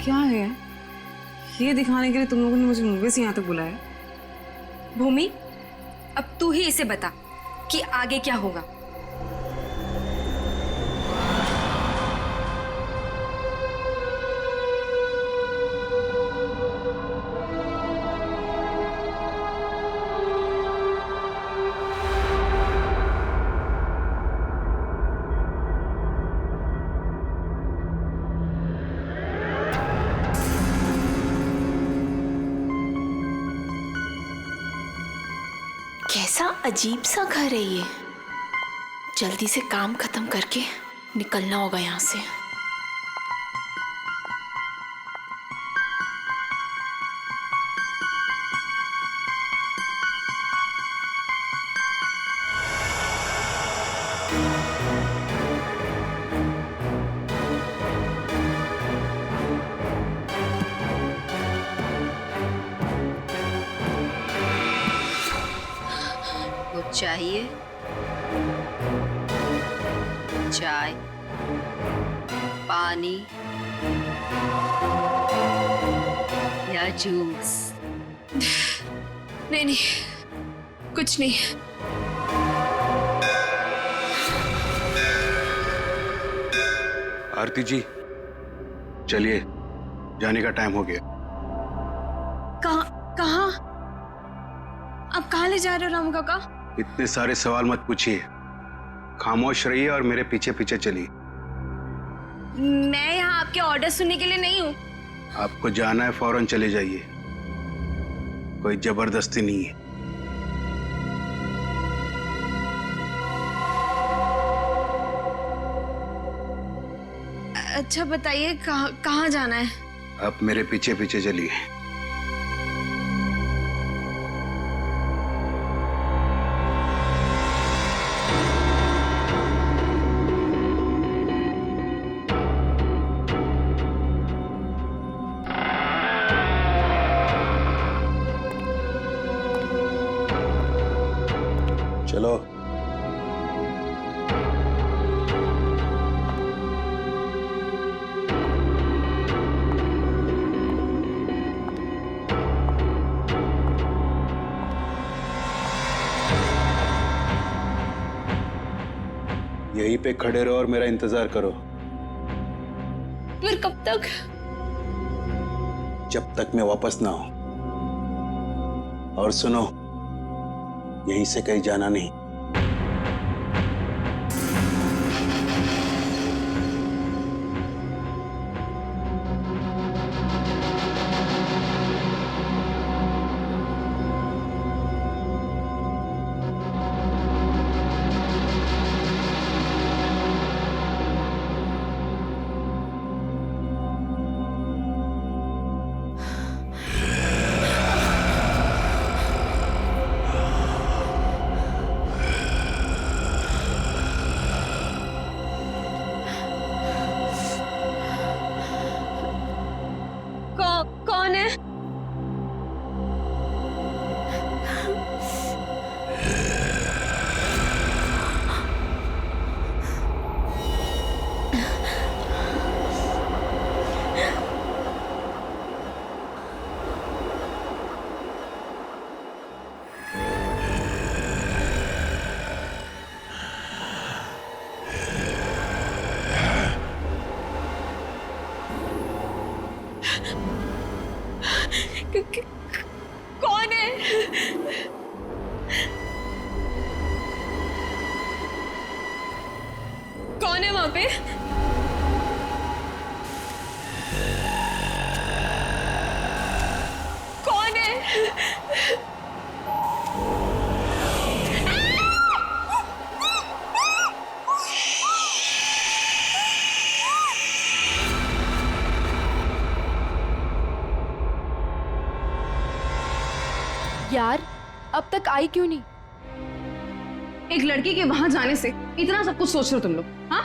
क्या है ये दिखाने के लिए तुम लोगों ने मुझे मूवी से यहाँ तक बुलाया? भूमि, अब तू ही इसे बता कि आगे क्या होगा। कैसा अजीब सा घर है ये। जल्दी से काम खत्म करके निकलना होगा यहाँ से। चाहिए चाय, पानी या जूस? नहीं नहीं, कुछ नहीं। आरती जी, चलिए, जाने का टाइम हो गया। कहाँ? अब कहाँ ले जा रहे हो रामू काका? इतने सारे सवाल मत पूछिए, खामोश रहिए और मेरे पीछे पीछे चलिए। मैं यहाँ आपके ऑर्डर सुनने के लिए नहीं हूँ। आपको जाना है, फौरन चले जाइए, कोई जबरदस्ती नहीं है। अच्छा बताइए, कहाँ जाना है? आप मेरे पीछे पीछे चलिए। चलो। यहीं पे खड़े रहो और मेरा इंतजार करो। फिर कब तक? जब तक मैं वापस ना आऊं। और सुनो, यहीं से कहीं जाना नहीं। कौन है? कौन है? कौन है वहां पे? कौन है? यार, अब तक आई क्यों नहीं? एक लड़की के वहां जाने से इतना सब कुछ सोच रहे हो तुम लोग? हाँ,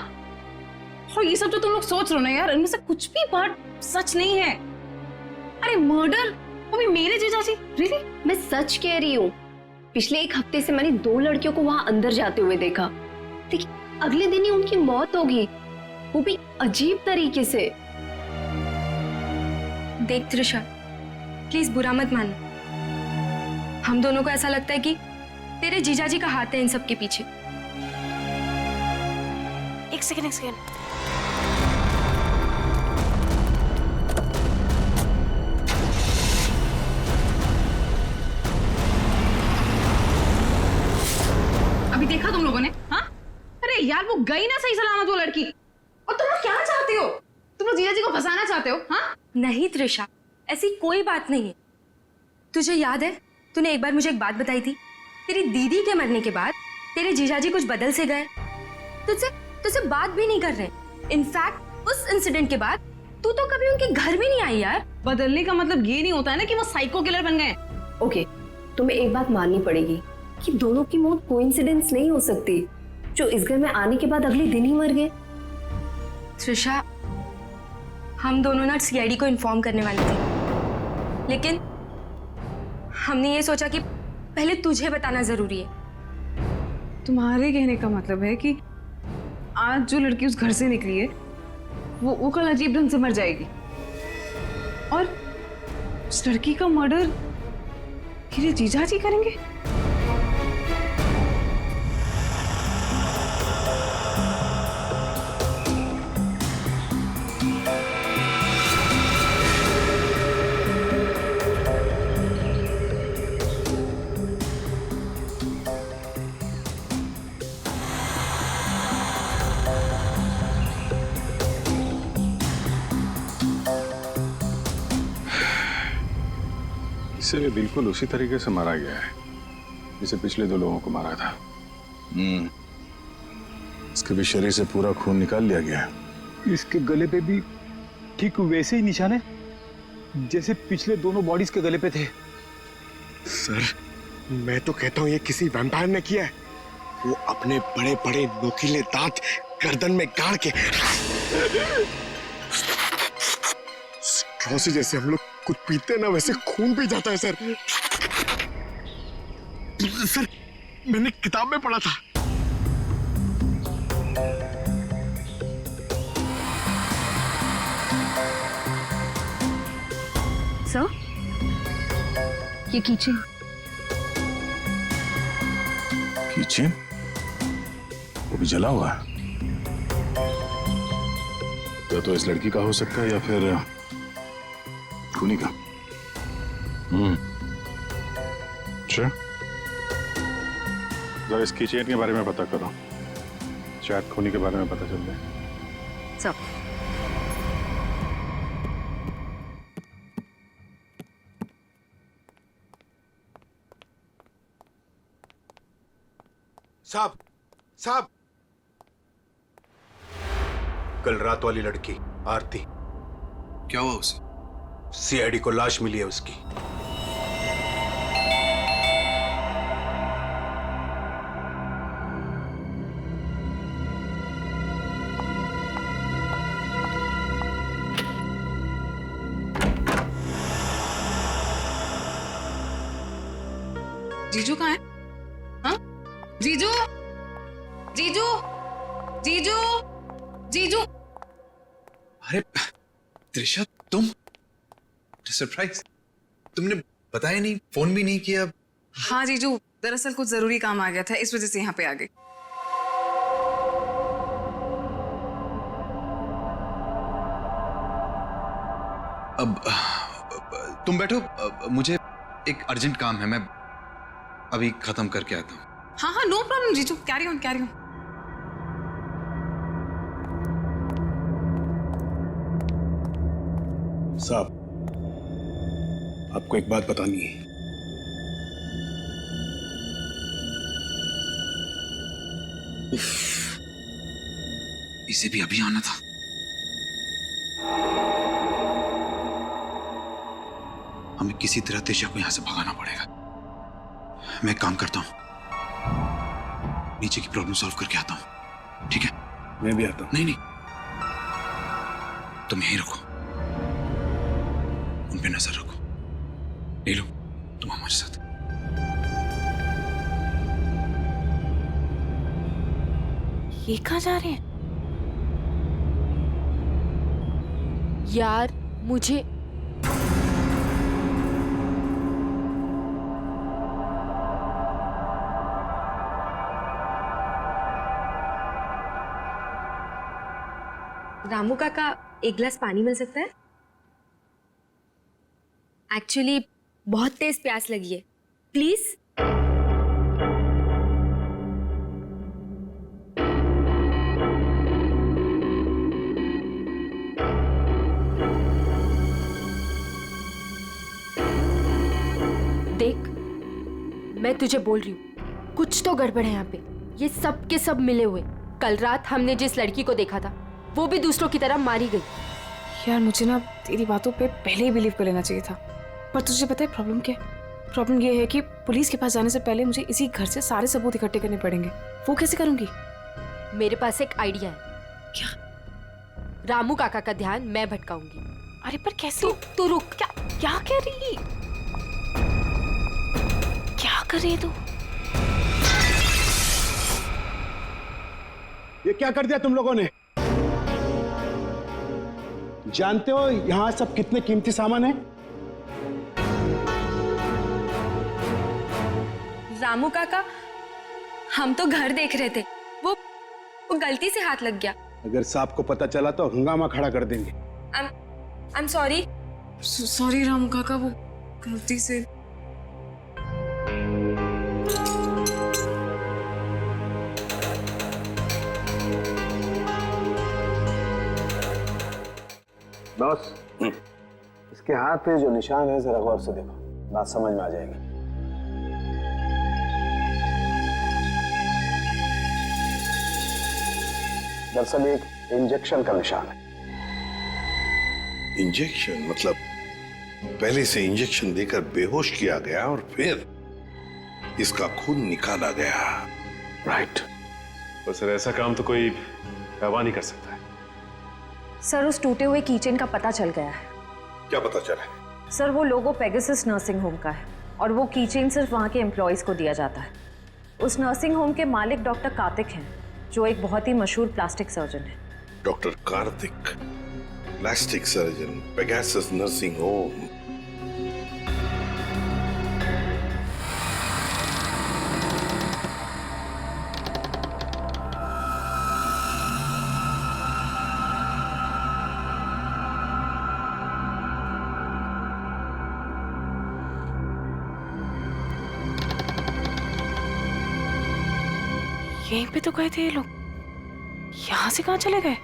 और ये सब जो तुम लोग सोच रहे हो ना यार, इनमें से कुछ भी बात सच नहीं है। अरे मर्डर, वो भी मेरे जीजाजी? रियली? मैं सच कह रही हूँ। पिछले एक हफ्ते से मैंने 2 लड़कियों को वहां अंदर जाते हुए देखा, लेकिन अगले दिन ही उनकी मौत होगी, वो भी अजीब तरीके से। देख त्रिशा, प्लीज बुरा मत मान। हम दोनों को ऐसा लगता है कि तेरे जीजाजी का हाथ है इन सब के पीछे। एक सेकंड। अभी देखा तुम लोगों ने? हाँ, अरे यार वो गई ना सही सलामत वो लड़की। और तुम लोग क्या चाहते हो? तुम लोग जीजा जी को फंसाना चाहते हो? हाँ, नहीं त्रिशा, ऐसी कोई बात नहीं है। तुझे याद है तूने एक बार मुझे एक बात बताई थी, तेरी दीदी के मरने के बाद तेरे जीजाजी कुछ बदल से गए, तुझसे बात भी नहीं कर रहे। इनफैक्ट उस इंसिडेंट के बाद तू तो कभी उनके घर भी नहीं आई यार। बदलने का मतलब ये नहीं होता है ना कि वो साइको किलर बन गए। ओके, तुम्हें एक बात माननी पड़ेगी कि दोनों की मौत कोइंसिडेंस नहीं हो सकती, जो इस घर में आने के बाद अगले दिन ही मर गए। त्रिशा, हम दोनों ना सीआईडी को इन्फॉर्म करने वाले थे, लेकिन हमने ये सोचा कि पहले तुझे बताना जरूरी है। तुम्हारे कहने का मतलब है कि आज जो लड़की उस घर से निकली है वो कल अजीब ढंग से मर जाएगी, और उस लड़की का मर्डर मेरे जीजा जी करेंगे? इसे भी बिल्कुल उसी तरीके से मारा गया है जिसे पिछले 2 लोगों को मारा था। इसके भी शरीर से पूरा खून निकाल लिया गया है। इसके गले पे भी ठीक वैसे ही निशान है जैसे पिछले दोनों बॉडीज के गले पे थे। सर, मैं तो कहता हूँ ये किसी वैम्पायर ने किया है। वो अपने बड़े बड़े नोकीले दांत गर्दन में गाड़ के स्ट्रॉ से जैसे हम लोग कुछ पीते ना वैसे खून पी जाता है सर। सर, मैंने किताब में पढ़ा था। सर, ये कीचेन। कीचेन? वो भी जला हुआ है। तो इस लड़की का हो सकता है या फिर खूनी का। अच्छा, जरा इस कीचेन के बारे में पता करो, शायद खूनी के बारे में पता चल जाए। सर, साहब, कल रात वाली लड़की आरती, क्या हुआ उसे? सीआईडी को लाश मिली है उसकी। जीजू कहाँ है? हाँ? जीजू, जीजू, जीजू, जीजू। अरे त्रिशा, तुम? सरप्राइज, तुमने बताया नहीं, फोन भी नहीं किया। हाँ जीजू, दरअसल कुछ जरूरी काम आ गया था, इस वजह से यहाँ पे आ गई। अब तुम बैठो, मुझे एक अर्जेंट काम है, मैं अभी खत्म करके आता हूँ। हाँ हाँ, नो प्रॉब्लम जीजू, कैरी ऑन कैरी ऑन। साहब, आपको एक बात बतानी है। इसे भी अभी आना था। हमें किसी तरह त्रिशा को यहां से भगाना पड़ेगा। मैं एक काम करता हूं, नीचे की प्रॉब्लम सॉल्व करके आता हूं, ठीक है? मैं भी आता हूं। नहीं, तुम यहीं रखो, उन पे नजर रखो। नीलू, तुम हमारे साथ। ये कहाँ जा रहे हैं? यार मुझे रामू काका, एक गिलास पानी मिल सकता है? एक्चुअली बहुत तेज प्यास लगी है, प्लीज। देख, मैं तुझे बोल रही हूँ, कुछ तो गड़बड़ है यहाँ पे। ये सब के सब मिले हुए। कल रात हमने जिस लड़की को देखा था, वो भी दूसरों की तरह मारी गई। यार मुझे ना तेरी बातों पे पहले ही बिलीव कर लेना चाहिए था, पर तुझे पता है प्रॉब्लम क्या है? प्रॉब्लम ये है कि पुलिस के पास जाने से पहले मुझे इसी घर से सारे सबूत इकट्ठे करने पड़ेंगे। वो कैसे करूंगी? मेरे पास एक आइडिया है। क्या? रामू काका का ध्यान मैं भटकाऊंगी। अरे पर कैसे? तू रुक। क्या क्या कर रही? क्या कर रही है तू? ये क्या कर दिया तुम लोगों ने? जानते हो यहां सब कितने कीमती सामान है? रामू काका, हम तो घर देख रहे थे, वो गलती से हाथ लग गया। अगर सांप को पता चला तो हंगामा खड़ा कर देंगे। I am sorry. Sorry Ramu काका, वो गलती से। बॉस, इसके हाथ पे जो निशान है जरा गौर से देखो, बात समझ में आ जाएगी। दरअसल एक इंजेक्शन का निशान है। इंजेक्शन मतलब पहले से इंजेक्शन देकर बेहोश किया गया और फिर इसका खून निकाला गया। राइट। तो सर ऐसा काम तो कोई गवाह नहीं कर सकता है। सर, उस टूटे हुए कीचेन का पता चल गया है। क्या पता चला? सर, वो लोगो पेगासस नर्सिंग होम का है और वो कीचेन सिर्फ वहाँ के एम्प्लॉयज को दिया जाता है। उस नर्सिंग होम के मालिक डॉक्टर कार्तिक हैं, जो एक बहुत ही मशहूर प्लास्टिक सर्जन है। Doctor Kartik, plastic surgeon, Pegasus nursing home. यहीं पे तो गए थे ये लोग, यहाँ से कहाँ चले गए?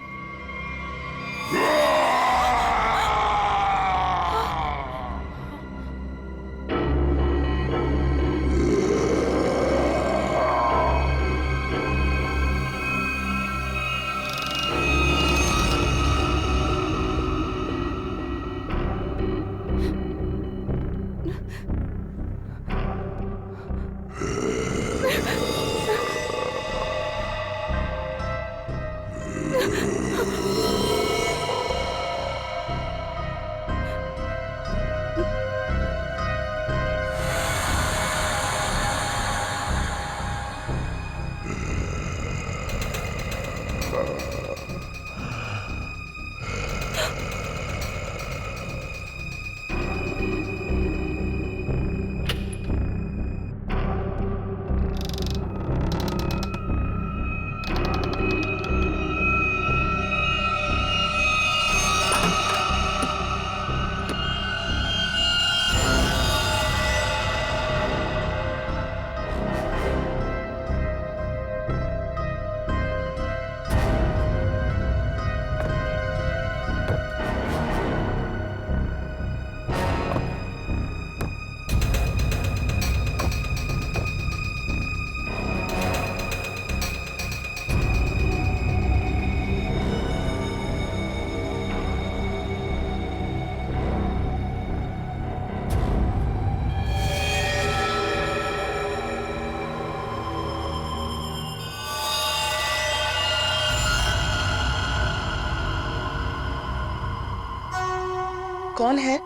कौन है?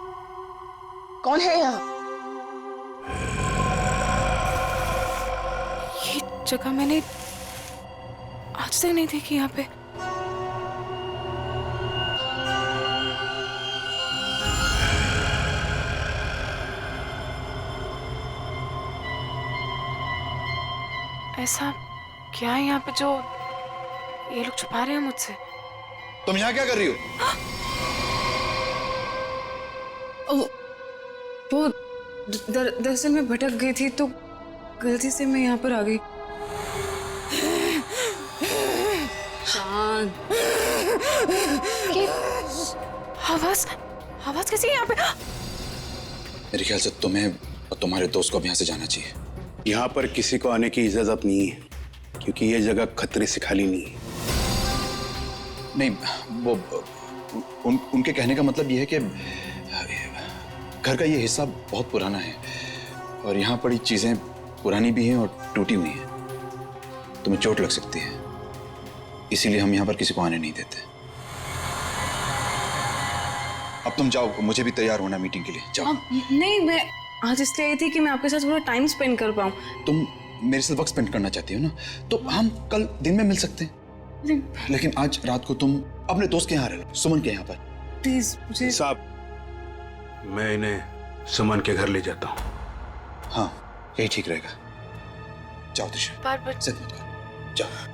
कौन है यहाँ? ये जगह मैंने आज तक नहीं देखी यहाँ पे। ऐसा क्या है यहाँ पे जो ये लोग छुपा रहे हैं मुझसे? तुम यहाँ क्या कर रही हो? वो दरअसल मैं भटक गई थी तो गलती से मैं यहाँ पर आ गई। शांत। आवाज कैसी है यहाँ पे? मेरे ख्याल से तुम्हें और तुम्हारे दोस्त को अब यहाँ से जाना चाहिए। यहाँ पर किसी को आने की इजाजत नहीं है क्योंकि ये जगह खतरे से खाली नहीं है। नहीं, वो उनके कहने का मतलब ये है कि घर का ये हिस्सा बहुत पुराना है और यहाँ पड़ी चीजें पुरानी भी हैं और टूटी हुई हैं। तुम्हें चोट लग सकती है, इसीलिए हम यहाँ पर किसी को आने नहीं देते। अब तुम जाओ, मुझे भी तैयार होना मीटिंग के लिए। जाओ। नहीं, मैं आज इसलिए आई थी कि मैं आपके साथ थोड़ा टाइम स्पेंड कर पाऊँ। तुम मेरे साथ वक्त स्पेंड करना चाहती हो ना, तो हम कल दिन में मिल सकते हैं। लेकिन आज रात को तुम अपने दोस्त के यहाँ रह लो, सुमन के यहाँ पर। प्लीज मुझे। साहब, मैं इन्हें सुमन के घर ले जाता हूँ। हाँ, यही ठीक रहेगा। जाओ दिशा, बार-बार जिद मत करो, जाओ।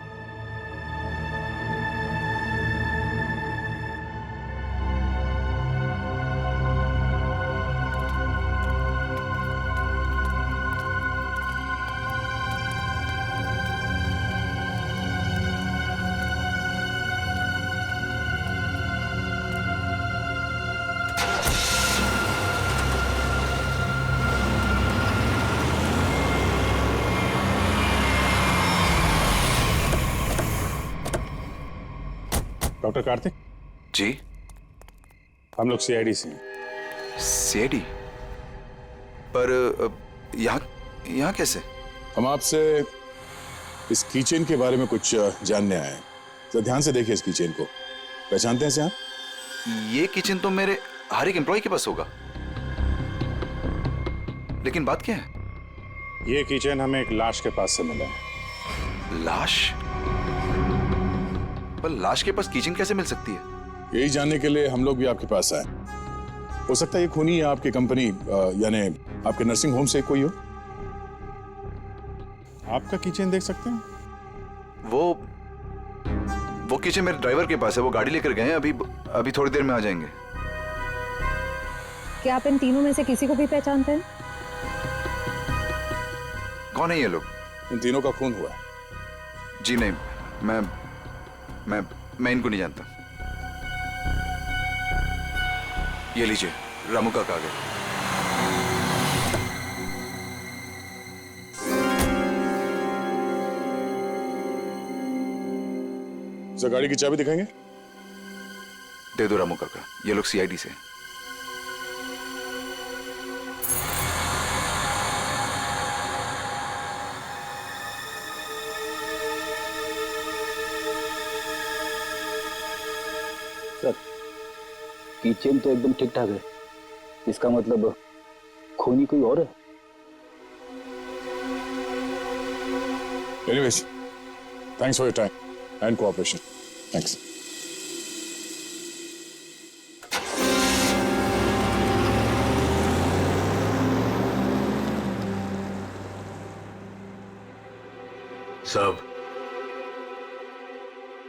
डॉक्टर कार्तिक जी, हम लोग सीआईडी से हैं। सीआईडी? पर यहाँ कैसे? हम आपसे इस कीचेन के बारे में कुछ जानने आए हैं। तो ध्यान से देखिए इस कीचेन को। पहचानते हैं इसे आप? ये किचन तो मेरे हर एक एम्प्लॉय के पास होगा, लेकिन बात क्या है? ये कीचेन हमें एक लाश के पास से मिला है। लाश? पर लाश के पास किचन कैसे मिल सकती है? यही जानने के लिए हम लोग भी आपके पास आए। हो सकता है ये खूनी या आपकी कंपनी यानी आपके नर्सिंग होम से कोई हो। आपका किचन देख सकते हैं? वो किचन मेरे ड्राइवर के पास है, वो गाड़ी लेकर गए हैं, अभी थोड़ी देर में आ जाएंगे। क्या आप इन तीनों में से किसी को भी पहचानते हैं? कौन है ये लोग? इन तीनों का खून हुआ है। जी नहीं, मैं इनको नहीं जानता। ये लीजिए, रामू का कागज। सर, गाड़ी की चाबी दिखाएंगे? दे दो रामू काका, ये लोग सीआईडी से। सर, किचन तो एकदम ठीक ठाक है। इसका मतलब खूनी कोई और है। Anyways, thanks for your time and cooperation. Thanks. साहब,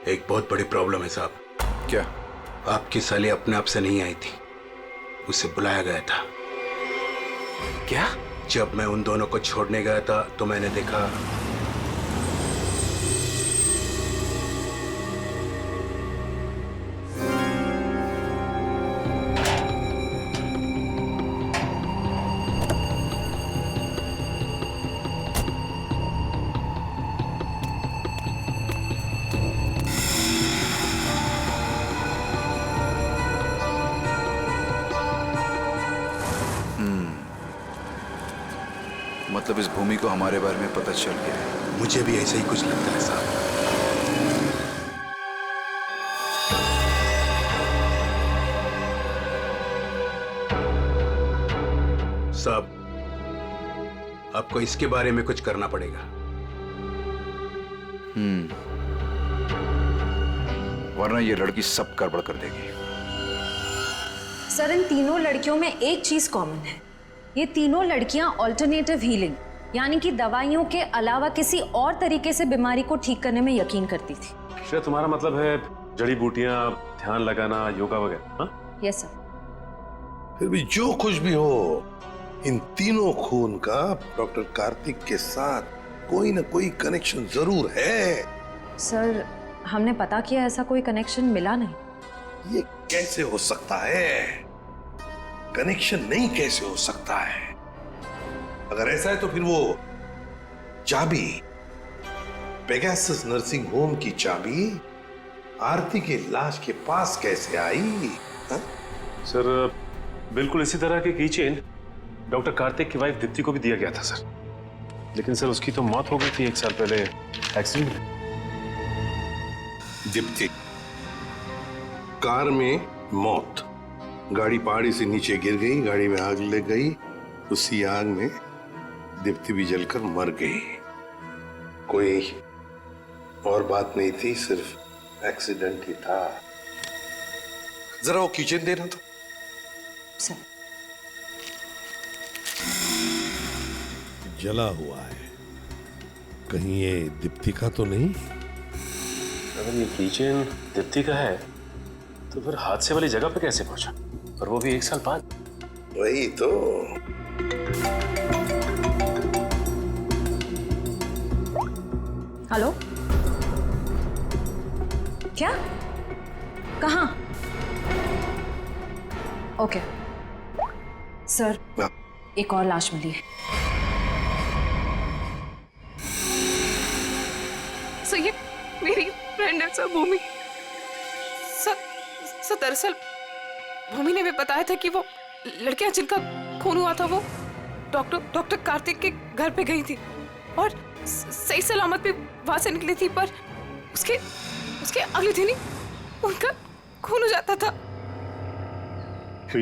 एक बहुत बड़ी प्रॉब्लम है साहब। क्या? आपकी साली अपने आप से नहीं आई थी, उसे बुलाया गया था। क्या? जब मैं उन दोनों को छोड़ने गया था तो मैंने देखा मतलब इस भूमि को हमारे बारे में पता चल गया है। मुझे भी ऐसा ही कुछ लगता है साहब। साहब, आपको इसके बारे में कुछ करना पड़ेगा। वरना ये लड़की सब गड़बड़ कर देगी। सर, इन तीनों लड़कियों में एक चीज कॉमन है। ये तीनों लड़कियां ऑल्टरनेटिव हीलिंग यानी कि दवाइयों के अलावा किसी और तरीके से बीमारी को ठीक करने में यकीन करती थी। श्रेया, तुम्हारा मतलब है जड़ी बूटियां, ध्यान लगाना, योगा वगैरह। हाँ यस सर। फिर भी जो कुछ भी हो, इन तीनों खून का डॉक्टर कार्तिक के साथ कोई ना कोई कनेक्शन जरूर है। सर हमने पता किया, ऐसा कोई कनेक्शन मिला नहीं। ये कैसे हो सकता है? कनेक्शन नहीं कैसे हो सकता है? अगर ऐसा है तो फिर वो चाबी, पेगासस नर्सिंग होम की चाबी आरती की लाश के पास कैसे आई? हा? सर बिल्कुल इसी तरह की कीचेन डॉक्टर कार्तिक की वाइफ दीप्ति को भी दिया गया था सर, लेकिन सर उसकी तो मौत हो गई थी 1 साल पहले एक्सीडेंट में। दीप्ति, कार में मौत, गाड़ी पहाड़ी से नीचे गिर गई, गाड़ी में आग लग गई, उसी आग में दीप्ति भी जलकर मर गई। कोई और बात नहीं थी, सिर्फ एक्सीडेंट ही था। जरा वो किचन देना था। सर जला हुआ है, कहीं ये दीप्ति का तो नहीं? अगर ये कीचेन दीप्ति का है तो फिर हादसे वाली जगह पे कैसे पहुंचा, और वो भी 1 साल बाद? वही तो। हेलो, क्या? कहाँ? ओके सर, एक और लाश मिली है। सर ये मेरी फ्रेंड है सर, भूमि। सर दरअसल भूमि ने भी बताया था कि वो लड़कियां जिनका खून हुआ था वो डॉक्टर कार्तिक के घर पे गई थी और सही सलामत भी वहां से निकली थी, पर उसके अगले दिन ही उनका खून हो जाता था। तो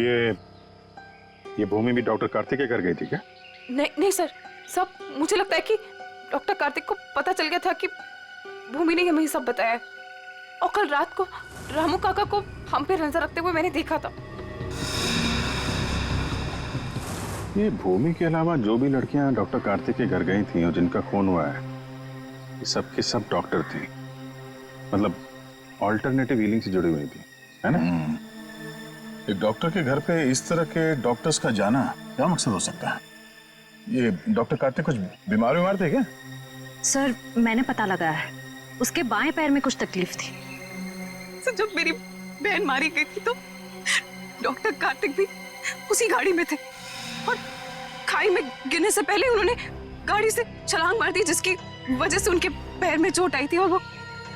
ये भूमि भी डॉक्टर कार्तिक के घर गई थी क्या? नहीं सर, सब मुझे लगता है कि डॉक्टर कार्तिक को पता चल गया था कि भूमि ने हमें सब बताया, और कल रात को रामू काका को हम पे नजर रखते हुए मैंने देखा था। ये भूमि के अलावा जो भी लड़कियां डॉक्टर कार्तिक के घर गई थी और जिनका खून हुआ है, ये सब की सब डॉक्टर थी, मतलब ऑल्टरनेटिव हीलिंग से जुड़ी हुई थी, है ना? एक डॉक्टर के घर पे इस तरह के डॉक्टर्स का जाना क्या मकसद हो सकता है? ये डॉक्टर कार्तिक कुछ बीमार थे क्या? सर मैंने पता लगाया है, उसके बाएं पैर में कुछ तकलीफ थी। सर जब मेरी बहन मारी गई थी तो डॉक्टर कार्तिक भी उसी गाड़ी में थे, और खाई में गिरने से पहले उन्होंने गाड़ी से छलांग मार दी, जिसकी वजह से उनके पैर में चोट आई थी और वो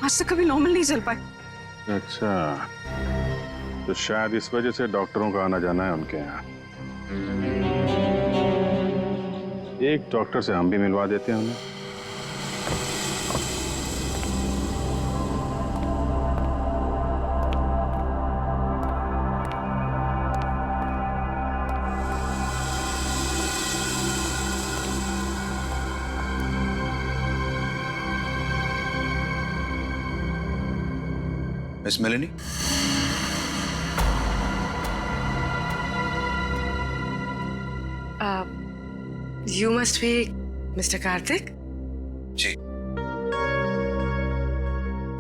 आज तक कभी नॉर्मल नहीं चल पाए। अच्छा, तो शायद इस वजह से डॉक्टरों का आना जाना है उनके यहाँ। एक डॉक्टर से हम भी मिलवा देते हैं उन्हें। Miss Meloni, You must be Mr. Karthik? जी,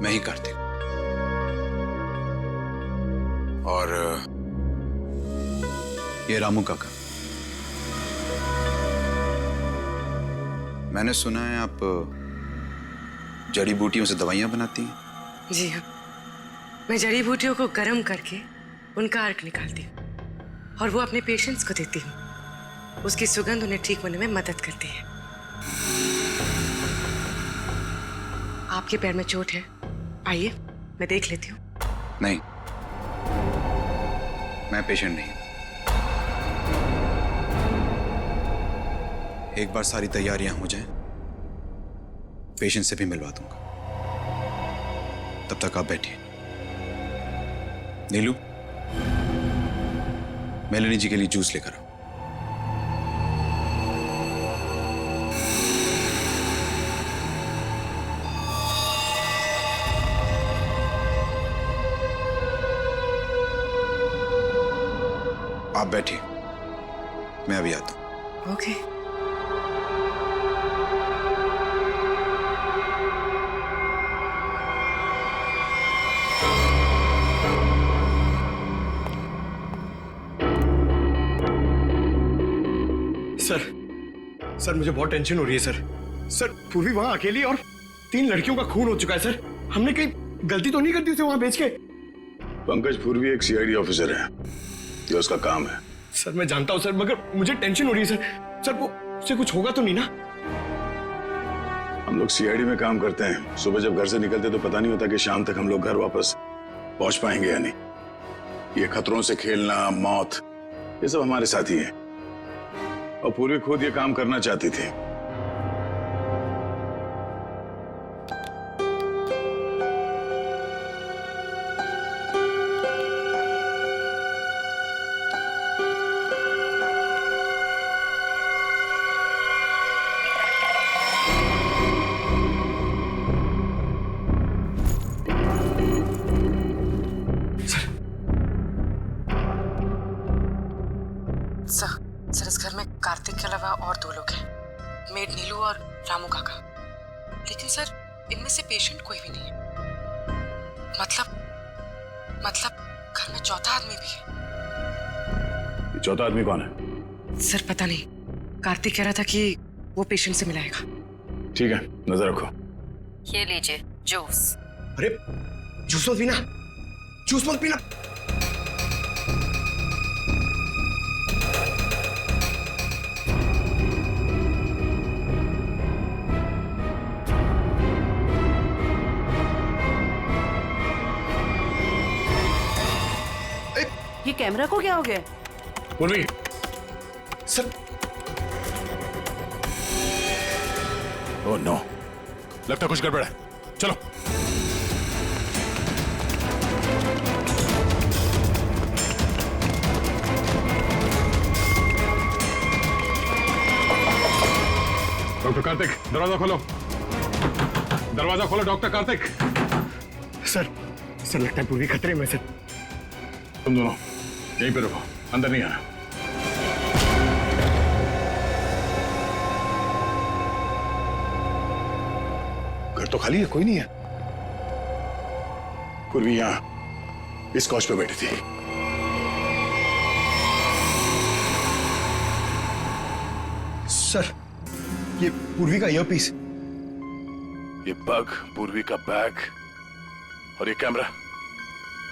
मैं ही कार्तिक। और ये रामू काका। मैंने सुना है आप जड़ी बूटियों से दवाइयां बनाती हैं। जी हाँ, मैं जड़ी बूटियों को गर्म करके उनका अर्क निकालती हूँ और वो अपने पेशेंट्स को देती हूँ। उसकी सुगंध उन्हें ठीक होने में मदद करती है। आपके पैर में चोट है, आइए मैं देख लेती हूँ। नहीं, मैं पेशेंट नहीं। एक बार सारी तैयारियां हो जाएं, पेशेंट से भी मिलवा दूंगा। तब तक आप बैठिए। नीलू, मेलेनी जी के लिए जूस लेकर आओ। आप बैठिए, मैं अभी आता हूं। ओके। सर मुझे बहुत टेंशन हो रही है सर पूर्वी वहां अकेली और 3 लड़कियों का खून हो चुका है सर। हमने कहीं गलती तो नहीं कर दी उसे वहां भेज के? पंकज पूर्वी एक सीआईडी ऑफिसर है, ये उसका काम है। सर मैं जानता हूं सर, मगर मुझे टेंशन हो रही है सर वो उसे कुछ होगा तो नहीं ना? हम लोग सीआईडी में काम करते हैं, सुबह जब घर से निकलते तो पता नहीं होता कि शाम तक हम लोग घर वापस पहुंच पाएंगे या नहीं। ये खतरों से खेलना, मौत, ये सब हमारे साथी हैं और पूर्वी खुद ये काम करना चाहती थी। सर इस घर में कार्तिक के अलावा और 2 लोग हैं, मेड नीलू और रामू काका। लेकिन सर इनमें से पेशेंट कोई भी नहीं है। मतलब घर में चौथा आदमी भी है। ये चौथा आदमी कौन है? सर पता नहीं, कार्तिक कह रहा था कि वो पेशेंट से मिलाएगा। ठीक है, नजर रखो। ये लीजिए जूस। अरे जूस मत पीना, जूस मत पीना। ये कैमरा को क्या हो गया? पूर्वी सर। ओह नो, लगता कुछ गड़बड़ है। चलो। डॉक्टर कार्तिक, दरवाजा खोलो। दरवाजा खोलो डॉक्टर कार्तिक। सर लगता है पूर्वी खतरे में। सर तुम दोनों यहीं पे रुको, अंदर नहीं आना। घर तो खाली है, कोई नहीं है। पूर्वी यहां इस कॉच पे बैठी थी। सर ये पूर्वी का ईयरपीस, ये पग, पूर्वी का बैग और ये कैमरा।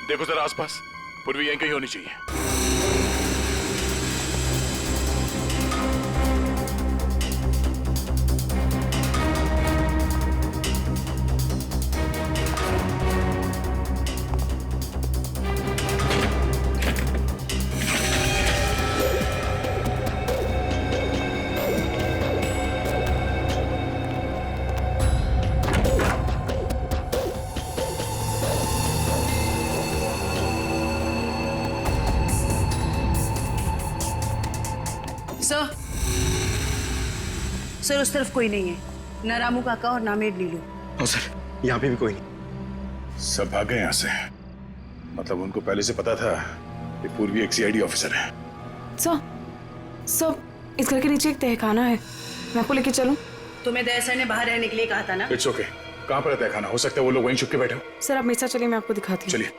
देखो जरा आसपास, पूर्वी यहीं कहीं होनी चाहिए। सर उस तरफ कोई नहीं है, ना रामू काका और ना मेड नीलू। और सर यहाँ पे भी कोई नहीं। सब भाग गए यहाँ से। मतलब उनको पहले से पता था कि पूर्वी एक सीआईडी ऑफिसर है। सर इस घर के नीचे एक तहखाना है, मैं आपको लेके चलूं? तुम्हें दया सर ने बाहर रहने के लिए कहा था ना? It's okay. कहाँ पर है तहखाना? हो सकता है वो लोग वहीं छुप के बैठे हो। सर आप मेरे साथ चलिए, मैं आपको दिखाती हूँ। चलिए।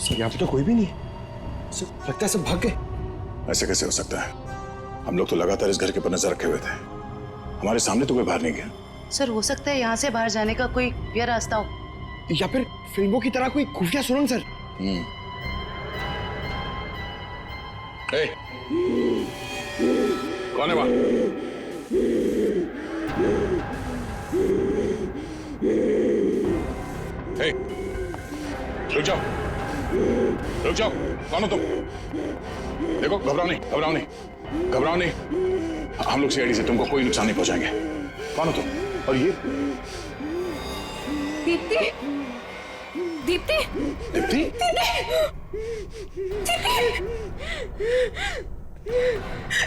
सर यहाँ पे तो कोई भी नहीं है। सर लगता है सब भाग गए। ऐसे कैसे हो सकता है? हम लोग तो लगातार इस घर के ऊपर नजर रखे हुए थे, हमारे सामने तो कोई बाहर नहीं गया। सर हो सकता है यहाँ से बाहर जाने का कोई ये रास्ता हो, या फिर फिल्मों की तरह कोई खुफिया सुरंग। सर कौन है वहां? रुक जाओ। रुक जाओ, कौन हो तुम? देखो, घबराओ नहीं, घबराओ नहीं, घबराओ नहीं। हम लोग सीआईडी से तुमको कोई नुकसान नहीं पहुंचाएंगे। कौन हो तुम? और ये दीप्ति, दीप्ति, दीप्ति?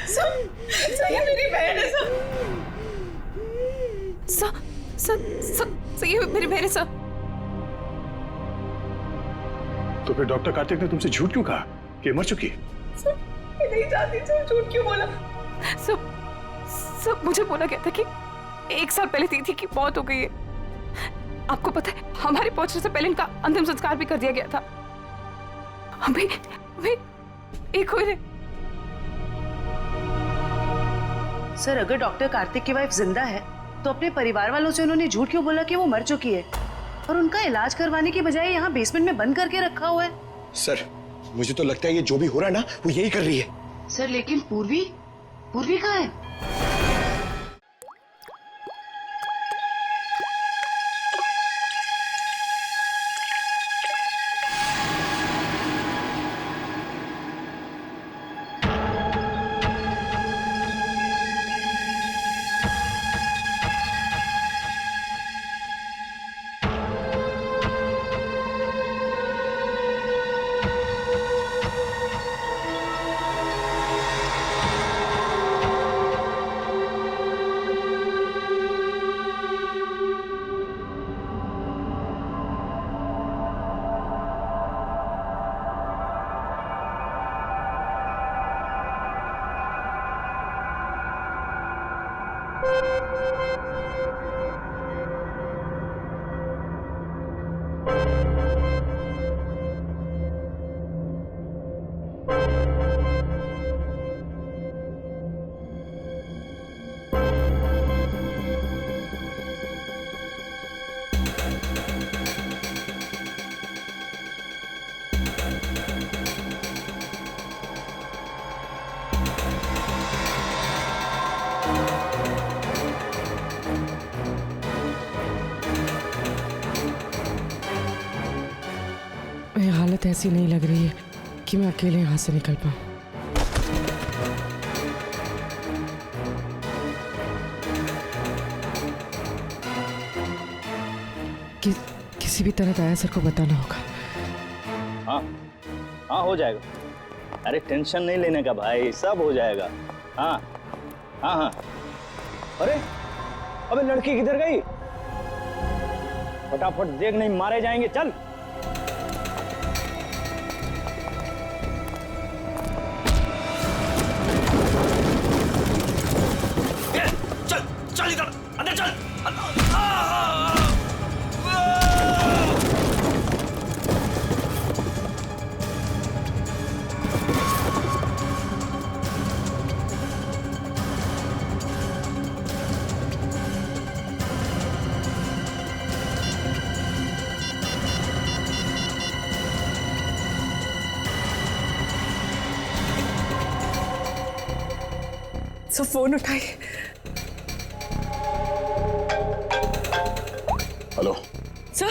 सर ये मेरी बहन है सर, ये मेरी बहन है सर। तो फिर डॉक्टर कार्तिक ने तुमसे झूठ क्यों कहा कि मर चुकी है? सर मैं नहीं जानती, सर झूठ क्यों बोला? सब मुझे बोला गया था कि 1 साल पहले दीदी की मौत हो गई है। आपको पता है हमारे पहुंचने से पहले इनका अंतिम संस्कार भी कर दिया गया था। अभी एक हुए। सर अगर डॉक्टर कार्तिक की वाइफ जिंदा है तो अपने परिवार वालों से उन्होंने झूठ क्यों बोला कि वो मर चुकी है और उनका इलाज करवाने की बजाय यहाँ बेसमेंट में बंद करके रखा हुआ है? सर मुझे तो लगता है ये जो भी हो रहा है ना वो यही कर रही है। सर लेकिन पूर्वी कहाँ है? हालत ऐसी नहीं लग रही है कि मैं अकेले यहाँ से निकल पाऊँ। किसी भी तरह दया सर को बताना होगा। हाँ हाँ हो जाएगा। अरे टेंशन नहीं लेने का भाई, सब हो जाएगा। हाँ हाँ हाँ। अरे अबे लड़की किधर गई? फटाफट देख, नहीं मारे जाएंगे। चल चल इधर अंदर चल। सो फोन उठाइए। Hello sir.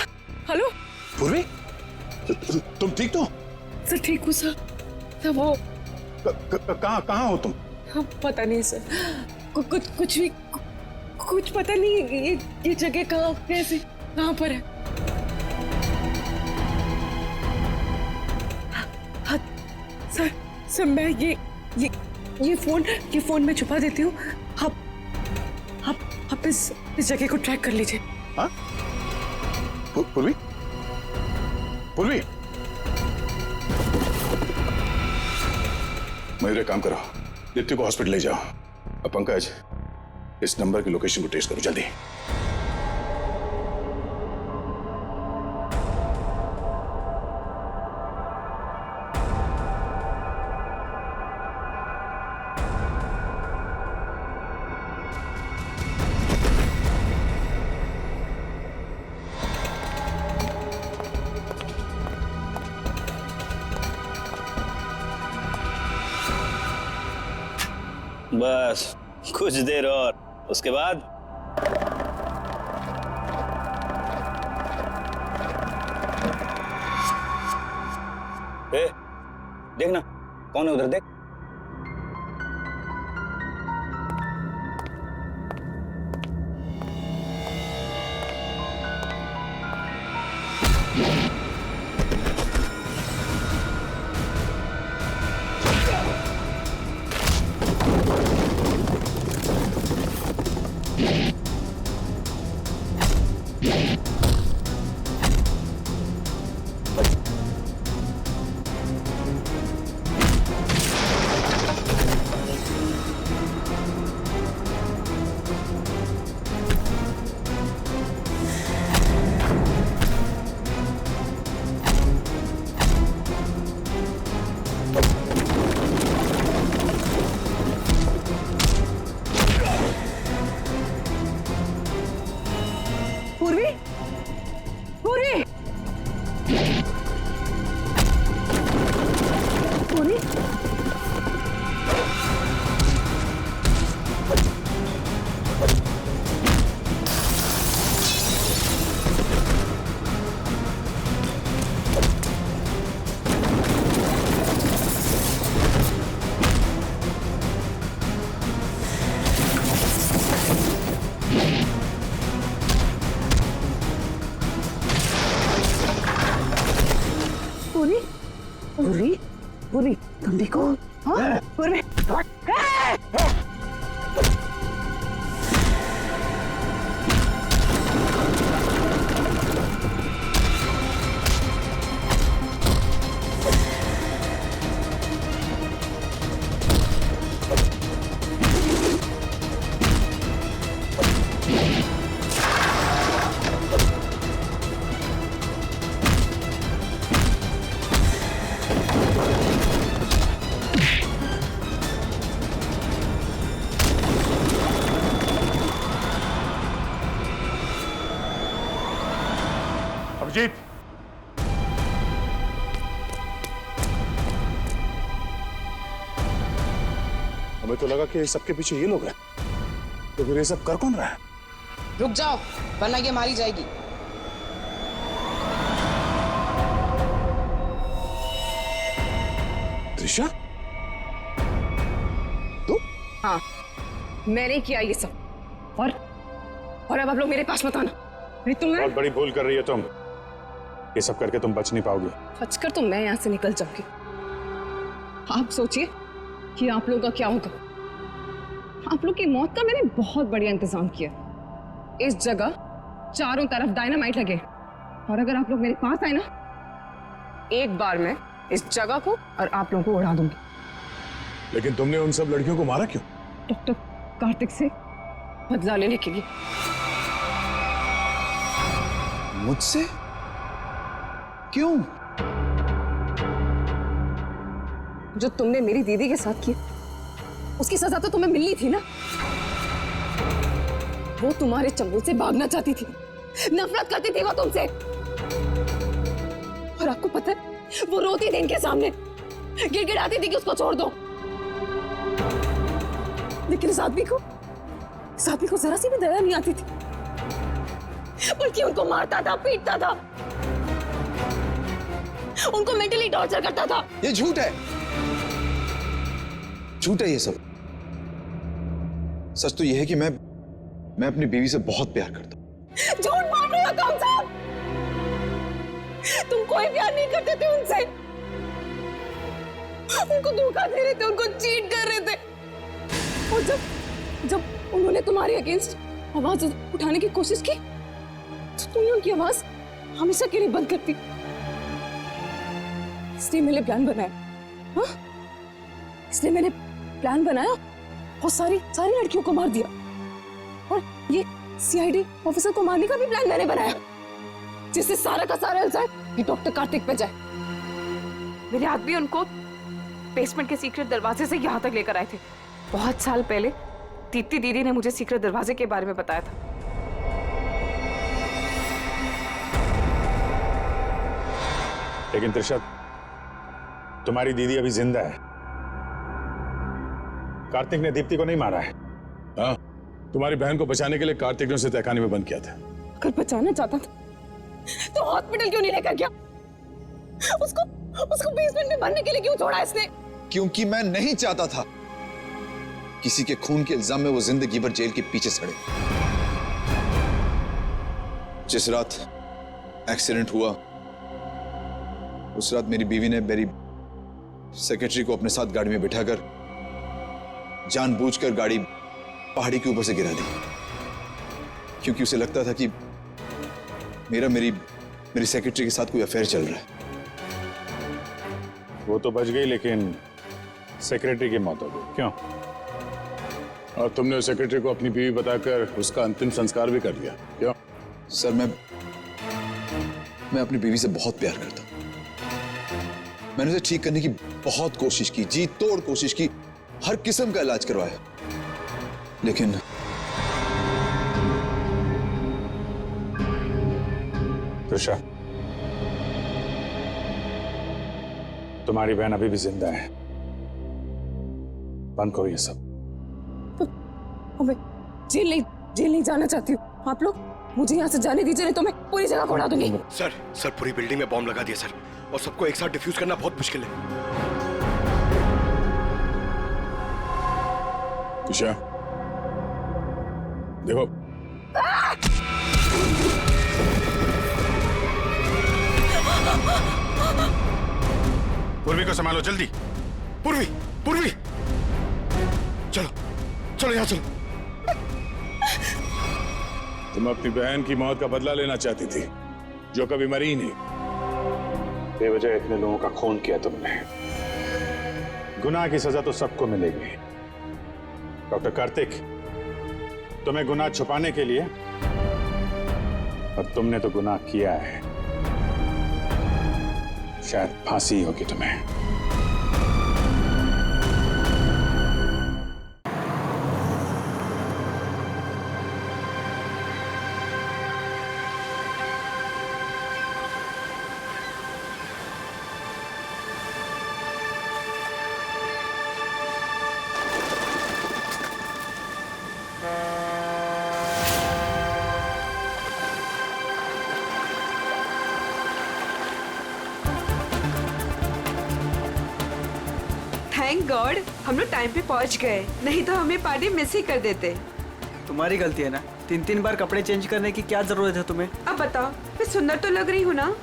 हेलो पूर्वी, तुम ठीक तो? सर ठीक हूँ सर। सर वो कहाँ हो तुम? हाँ, पता नहीं सर, कुछ पता नहीं। ये जगह कहाँ, कैसे, कहाँ पर है? हाँ, सर मैं ये फोन में छुपा देती हूँ। आप इस जगह को ट्रैक कर लीजिए। हाँ? पूर्वी, मयूर एक काम करो, दीप्ति को हॉस्पिटल ले जाओ। अब पंकज, इस नंबर की लोकेशन को ट्रेस करो जल्दी। बस कुछ देर और, उसके बाद ए, देखना कौन है उधर, देख। पूर्वी, पूर्वी, पूर्वी, पूरी, पूरी, पूरी, तुम देखो, हाँ, पूरी, अभिजीत, हमें तो लगा कि सबके पीछे ये लोग हैं, तो फिर ये सब कर कौन रहा है? रुक जाओ वरना ये मारी जाएगी। त्रिशा, हाँ, मैंने किया ये सब, और अब आप लोग मेरे पास मत आना। नहीं तो मैं बहुत बड़ी भूल कर रही है तुम। ये सब करके तुम बच नहीं पाओगी। बचकर तो मैं यहाँ से निकल जाऊंगी। आप सोचिए कि आप लोगों का क्या होगा। आप लोग की मौत का मैंने बहुत बढ़िया इंतजाम किया। इस जगह चारों तरफ डायनामाइट लगे, और अगर आप लोग मेरे पास आए ना, एक बार मैं इस जगह को और आप लोगों को उड़ा दूंगी। लेकिन तुमने उन सब लड़कियों को मारा क्यों? डॉक्टर कार्तिक से बदला लेने के लिए। मुझसे? क्यों? जो तुमने मेरी दीदी के साथ किया, उसकी सजा तो तुम्हें मिलनी थी ना। वो तुम्हारे चंगुल से भागना चाहती थी, नफरत करती थी वो तुमसे। और आपको पता है, वो रोती थी इनके सामने, गिड़गिड़ाती थी कि उसको छोड़ दो। लेकिन इस आदमी को जरा सी भी दया नहीं आती थी, बल्कि उनको मारता था, पीटता था, उनको मेंटली टॉर्चर करता था। ये झूठ है, झूठ है ये सब। सच तो ये है कि मैं अपनी बीवी से बहुत प्यार करता हूं। झूठ बोल रहे हो तुम सब। तुम कोई प्यार नहीं करते थे उनसे, उनको धोखा दे रहे थे, उनको चीट कर रहे थे। और जब उन्होंने तुम्हारे अगेंस्ट आवाज उठाने की कोशिश की, तो तुमने उनकी आवाज हमेशा के लिए बंद कर दी। इसलिए मैंने प्लान बनाया, हाँ? इसलिए मैंने प्लान बनाया और सारी लड़कियों को मार दिया। और ये सीआईडी ऑफिसर को मारने का भी प्लान मैंने बनाया, जिससे सारा का सारा इल्जाम ये डॉक्टर कार्तिक पे जाए। मेरे आदमी उनको बेसमेंट के सीक्रेट दरवाजे से यहाँ तक लेकर आए थे। बहुत साल पहले दीप्ति दीदी ने मुझे सीक्रेट दरवाजे के बारे में बताया था। लेकिन त्रिशा, तुम्हारी दीदी अभी जिंदा है। कार्तिक ने दीप्ति को नहीं मारा है। हाँ, तुम्हारी बहन को बचाने के लिए कार्तिक ने उसे तहखाने में बंद किया था। अगर बचाना चाहता था तो हॉस्पिटल क्यों नहीं लेकर गया? उसको बेसमेंट में भरने के लिए क्यों छोड़ा इसने? क्योंकि मैं नहीं चाहता था किसी के खून के इल्जाम में वो जिंदगी भर जेल के पीछे सड़े। जिस रात एक्सीडेंट हुआ उस रात मेरी बीवी ने मेरी सेक्रेटरी को अपने साथ गाड़ी में बिठाकर जानबूझकर गाड़ी पहाड़ी के ऊपर से गिरा दी, क्योंकि उसे लगता था कि मेरी सेक्रेटरी के साथ कोई अफेयर चल रहा है। वो तो बच गई, लेकिन सेक्रेटरी की मौत हो गई। क्यों? और तुमने उस सेक्रेटरी को अपनी बीवी बताकर उसका अंतिम संस्कार भी कर दिया। क्यों? सर मैं अपनी बीवी से बहुत प्यार करता हूं। मैंने उसे ठीक करने की बहुत कोशिश की, जी तोड़ कोशिश की, हर किस्म का इलाज करवाया, लेकिन त्रिशा, तुम्हारी बहन अभी भी जिंदा है। बंद करो ये सब। मैं जेल नहीं जाना चाहती हूँ। आप लोग मुझे यहाँ से जाने दीजिए, नहीं तो मैं पूरी जगह को उड़ा दूंगी। सर पूरी बिल्डिंग में बॉम्ब लगा दिया सर, और सबको एक साथ डिफ्यूज करना बहुत मुश्किल है। त्रिशा, देखो, पूर्वी को संभालो जल्दी। पूर्वी चलो यहां चलो। तुम अपनी बहन की मौत का बदला लेना चाहती थी, जो कभी मरी ही नहीं। बेवजह इतने लोगों का खून किया तुमने। गुनाह की सजा तो सबको मिलेगी। डॉक्टर कार्तिक, तुम्हें गुनाह छुपाने के लिए, और तुमने तो गुनाह किया है। शायद फांसी होगी तुम्हें। थैंक गॉड हम लोग टाइम पे पहुंच गए, नहीं तो हमें पार्टी मिस ही कर देते। तुम्हारी गलती है ना, 3 बार कपड़े चेंज करने की क्या जरूरत है तुम्हें? अब बताओ, मैं सुंदर तो लग रही हूँ ना?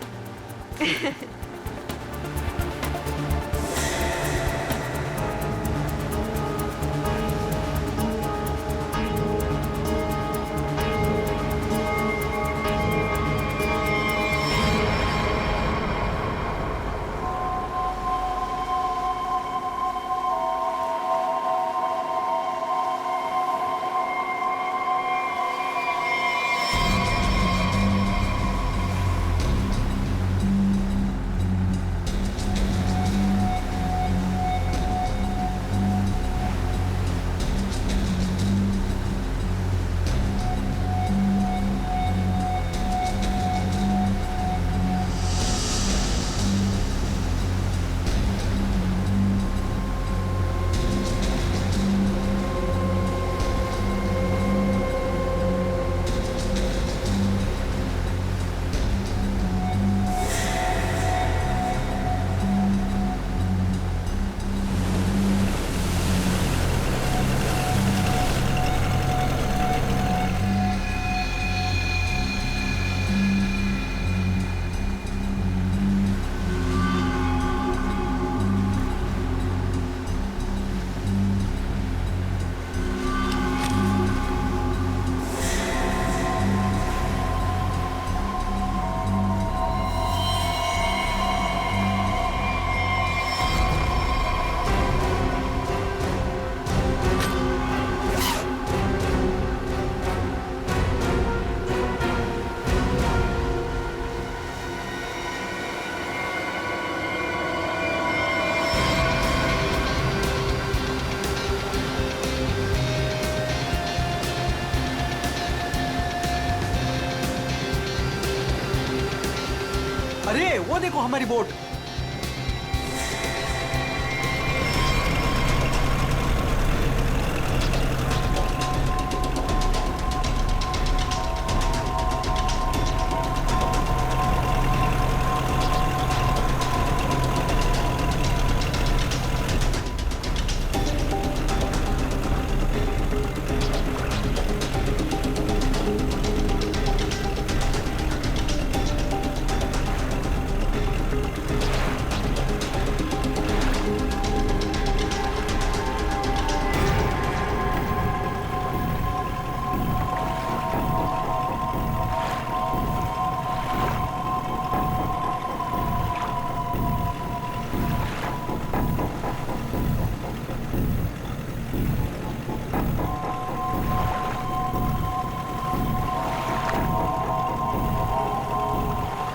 अरे वो देखो हमारी बोट।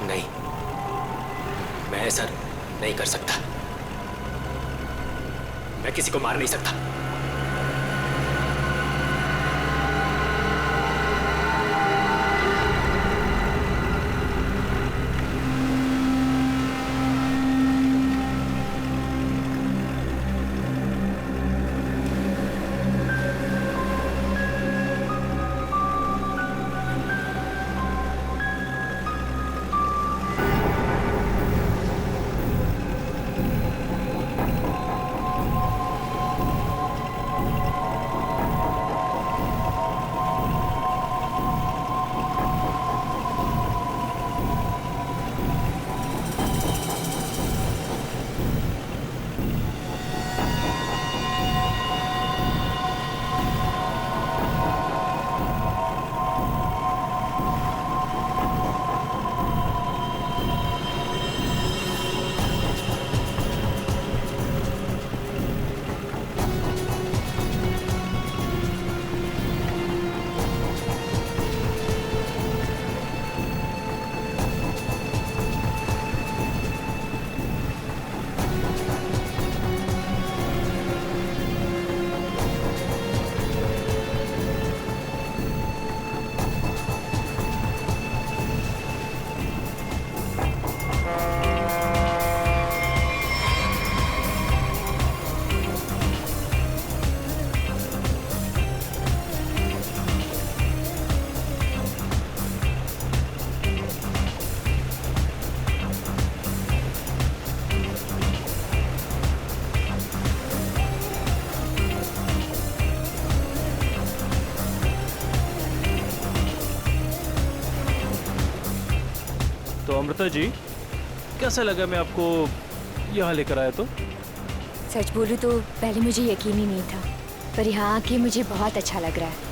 नहीं, मैं ऐसा नहीं कर सकता। मैं किसी को मार नहीं सकता। तो अमृता जी, कैसा लगा मैं आपको यहाँ लेकर आया तो? सच बोलूं तो पहले मुझे यकीन ही नहीं था, पर यहाँ आके मुझे बहुत अच्छा लग रहा है।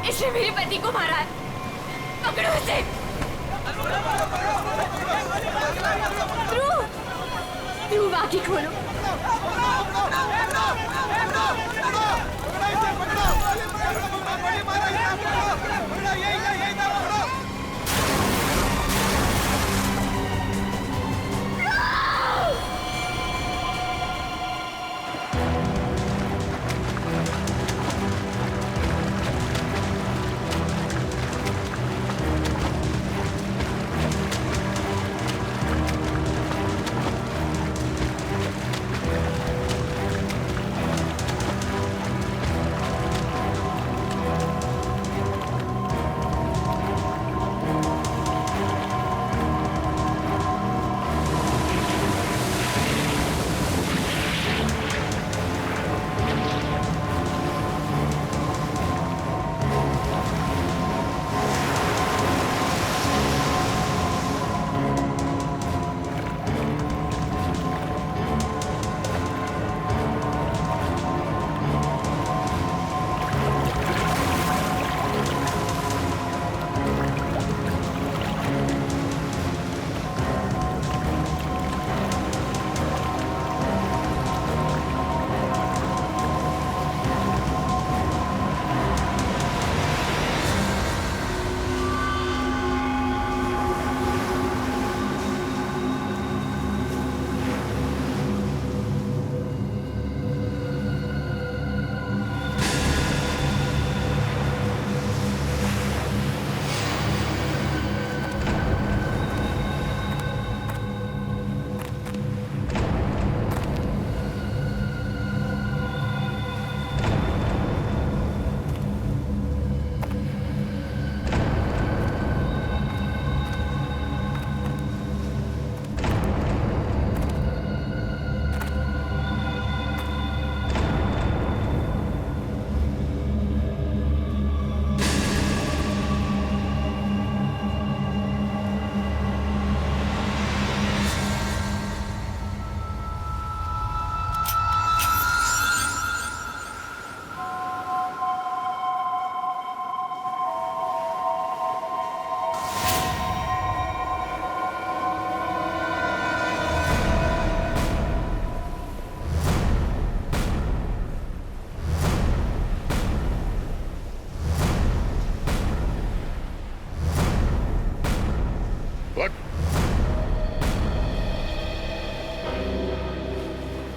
इसने मेरे पति को मारा है, पकड़ो इसे। ध्रुव, आंखें खोलो।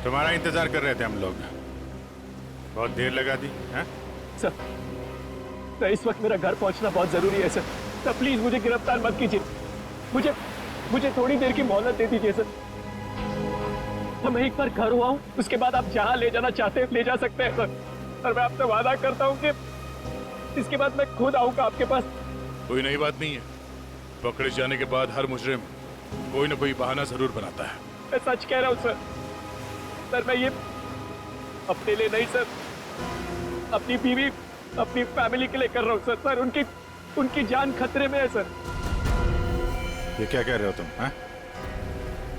तुम्हारा इंतजार कर रहे थे हम लोग। बहुत देर लगा दी हैं? सर इस वक्त मेरा घर पहुंचना बहुत जरूरी है सर प्लीज मुझे गिरफ्तार मत कीजिए। मुझे थोड़ी देर की मोहलत दे दीजिए सर। मैं एक बार घर हुआ हूँ, उसके बाद आप जहाँ ले जाना चाहते हैं ले जा सकते हैं सर। और मैं आपसे वादा करता हूँ कि इसके बाद मैं खुद आऊंगा आपके पास। कोई नई बात नहीं है। पकड़े जाने के बाद हर मुजरिम कोई ना कोई बहाना जरूर बनाता है। मैं सच कह रहा हूँ सर मैं ये अपने लिए नहीं सर, अपनी बीवी अपनी फैमिली के लिए कर रहा हूँ सर उनकी जान खतरे में है सर। ये क्या कह रहे हो तुम? हैं?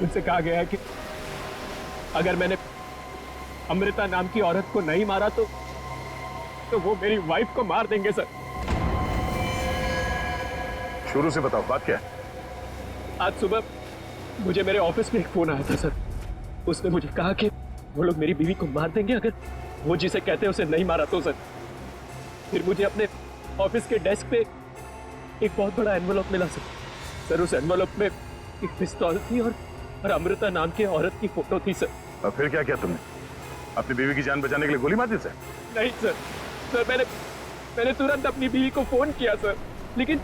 उनसे कहा गया है कि अगर मैंने अमृता नाम की औरत को नहीं मारा तो वो मेरी वाइफ को मार देंगे सर। शुरू से बताओ बात क्या है? आज सुबह मुझे मेरे ऑफिस में एक फोन आया था सर। उसने मुझे कहा कि वो लोग मेरी बीवी को मार देंगे अगर वो जिसे कहते हैं उसे नहीं मारा तो सर। फिर मुझे अपने ऑफिस के डेस्क पे एक बहुत बड़ा एनवेलप मिला सर उस एनवेलप में एक पिस्तौल थी और अमृता नाम की औरत की फोटो थी सर। और फिर क्या किया तुमने? अपनी बीवी की जान बचाने के लिए गोली मार दी सर? नहीं सर मैंने तुरंत अपनी बीवी को फोन किया सर, लेकिन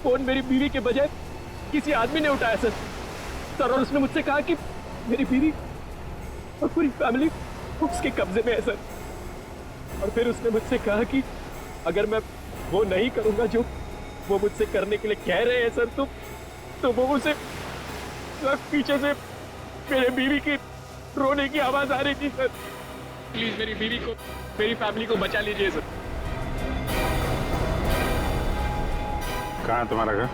फोन मेरी बीवी के बजाय किसी आदमी ने उठाया सर और उसने मुझसे कहा कि मेरी बीवी और पूरी फैमिली उसके कब्जे में है सर। और फिर उसने मुझसे कहा कि अगर मैं वो नहीं करूंगा जो वो मुझसे करने के लिए कह रहे हैं सर तो वो मुझे पीछे से मेरे बीवी की रोने की आवाज आ रही थी सर। प्लीज मेरी बीवी को मेरी फैमिली को बचा लीजिए सर। कहाँ है तुम्हारा घर?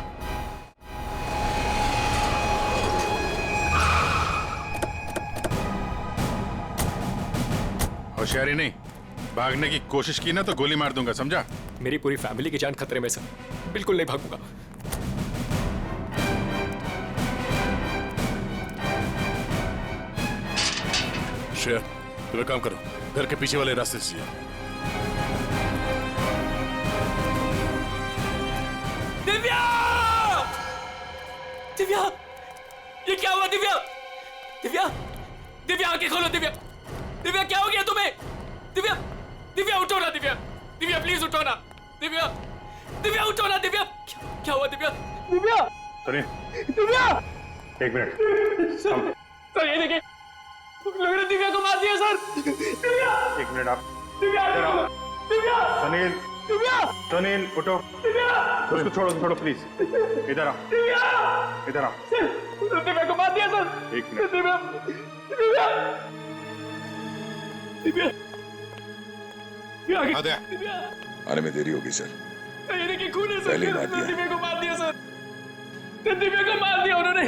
होशियारी नहीं, भागने की कोशिश की ना तो गोली मार दूंगा, समझा? मेरी पूरी फैमिली की जान खतरे में सर, बिल्कुल नहीं भागूंगा। श्रेया, तुम एक काम करो, घर के पीछे वाले रास्ते से जाओ। दिव्या! दिव्या! ये क्या हुआ दिव्या? दिव्या आंखें खोलो दिव्या! दिव्या क्या हो गया तुम्हें? दिव्या उठो ना दिव्या! दिव्या प्लीज उठो ना! दिव्या उठो ना दिव्या! क्या हुआ दिव्या? सुनिए, दिव्या! एक मिनट। सर ये देखिए, लोगों ने दिव्या को मार दिया सर। दिव्या! एक मिनट आप। दिव्या! सुनील उठो। उसको छोड़ो प्लीज। इधर आओ। इधर आओ। दिव्या को मार दिया सर। एक मिनट। दिव्या! आने में देरी होगी सर। ये देखिए खून है सर। पहले ही मार दिया। दिव्या को मार दिया सर। दिव्या को मार दिया उन्होंने।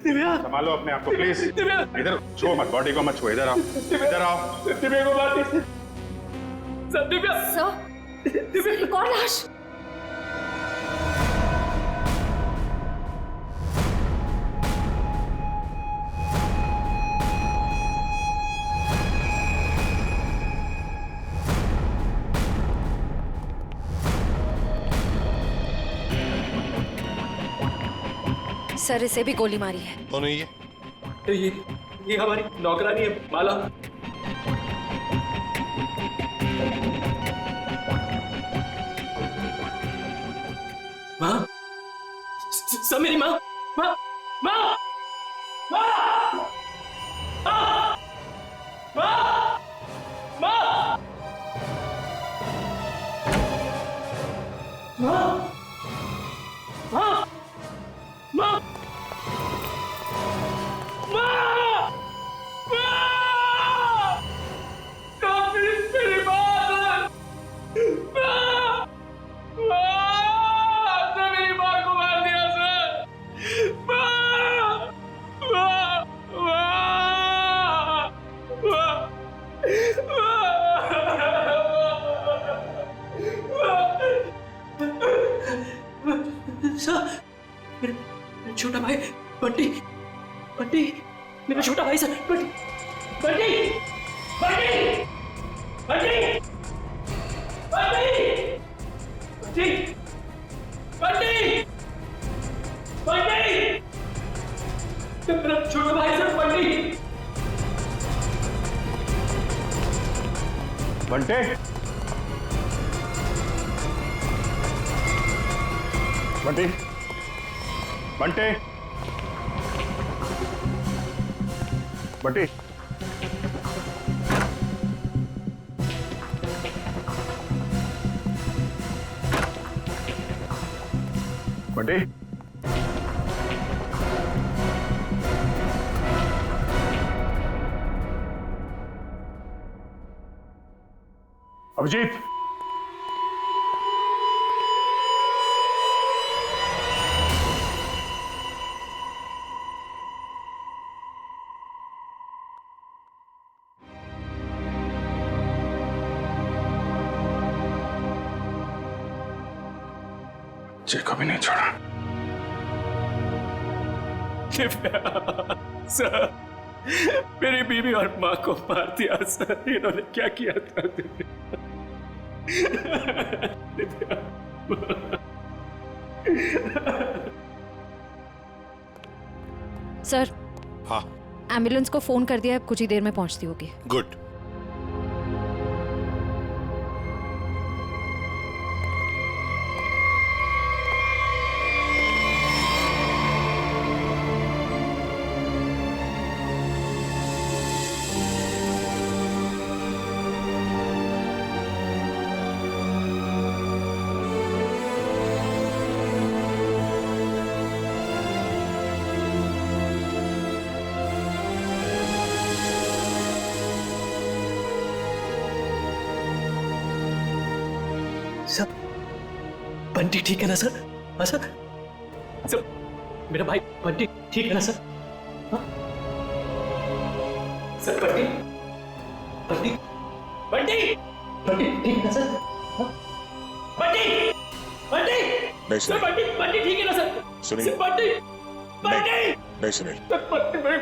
दिव्या! संभालो अपने आप को प्लीज। दिव्या! इधर छुओ मत, बॉडी को मत छुओ। इधर आओ। इधर आओ। दिव्या को मार दिया सर। दिव्या! दिव्या एक और लाश। सर इसे भी गोली मारी है। कौन है ये? ये हमारी नौकरानी है माला। माँ, सब मेरी माँ, माँ, माँ, माँ, माँ, माँ, माँ, माँ, माँ, माँ, छोटा भाई बंटी, बंटी, मेरा छोटा भाई सर, बंटी, बंटी, बंटी, बंटी, बंटी, बंटी, बंटी, बंटी, मेरा छोटा भाई सर बंटी। बंटे, बंटे, बंटे, बंटे, बंटे, अभिजीत, बच्चे को भी नहीं छोड़ा। सर, मेरी बीवी और माँ को मार दिया सर। इन्होंने क्या किया था? सर, हाँ, एम्बुलेंस को फोन कर दिया है, कुछ ही देर में पहुंचती होगी। गुड। सर, बंटी ठीक है ना सर? हाँ सर, सर मेरा भाई बंटी ठीक है ना सर? हाँ सर, बंटी बंटी बंटी बंटी ठीक है ना सर? हाँ? बंटी बंटी नहीं सर, बंटी बंटी ठीक है ना सर? सुनिए। सर, बंटी बंटी नहीं सुनील, सर,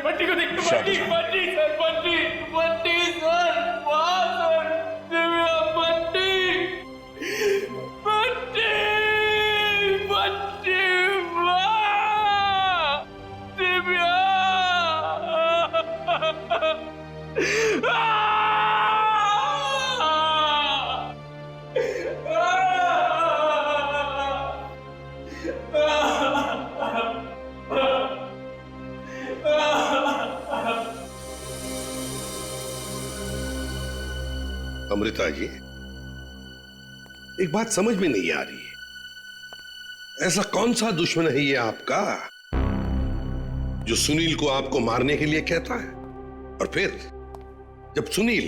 बंटी को देखो। बंटी बंटी सर, बंटी बंटी सर, वाह सर, दिव्या बंटी बंटी बंटी, वाह दिव्या। अमृता जी, एक बात समझ में नहीं आ रही, ऐसा कौन सा दुश्मन है ये आपका जो सुनील को आपको मारने के लिए कहता है, और फिर जब सुनील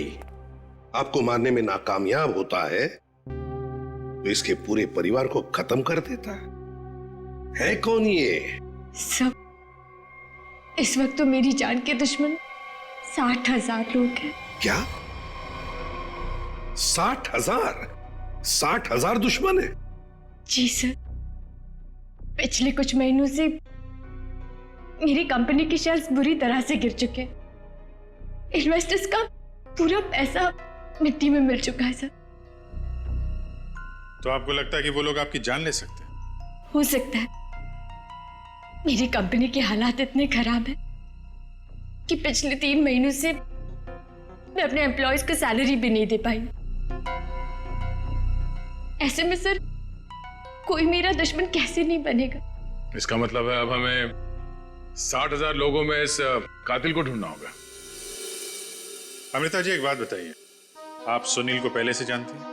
आपको मारने में नाकामयाब होता है तो इसके पूरे परिवार को खत्म कर देता है कौन ये? सब इस वक्त तो मेरी जान के दुश्मन 60,000 लोग हैं। क्या 60,000? 60,000 दुश्मन है? जी सर, पिछले कुछ महीनों से मेरी कंपनी के शेयर्स बुरी तरह से गिर चुके हैं। इन्वेस्टर्स का पूरा पैसा मिट्टी में मिल चुका है सर। तो आपको लगता है कि वो लोग आपकी जान ले सकते हैं? हो सकता है। मेरी कंपनी के हालात इतने खराब हैं कि पिछले 3 महीनों से मैं अपने एम्प्लॉयज को सैलरी भी नहीं दे पाई। ऐसे में सर कोई मेरा दुश्मन कैसे नहीं बनेगा? इसका मतलब है अब हमें 60,000 लोगों में इस कातिल को ढूंढना होगा। अमृता जी, एक बात बताइए, आप सुनील को पहले से जानती हैं?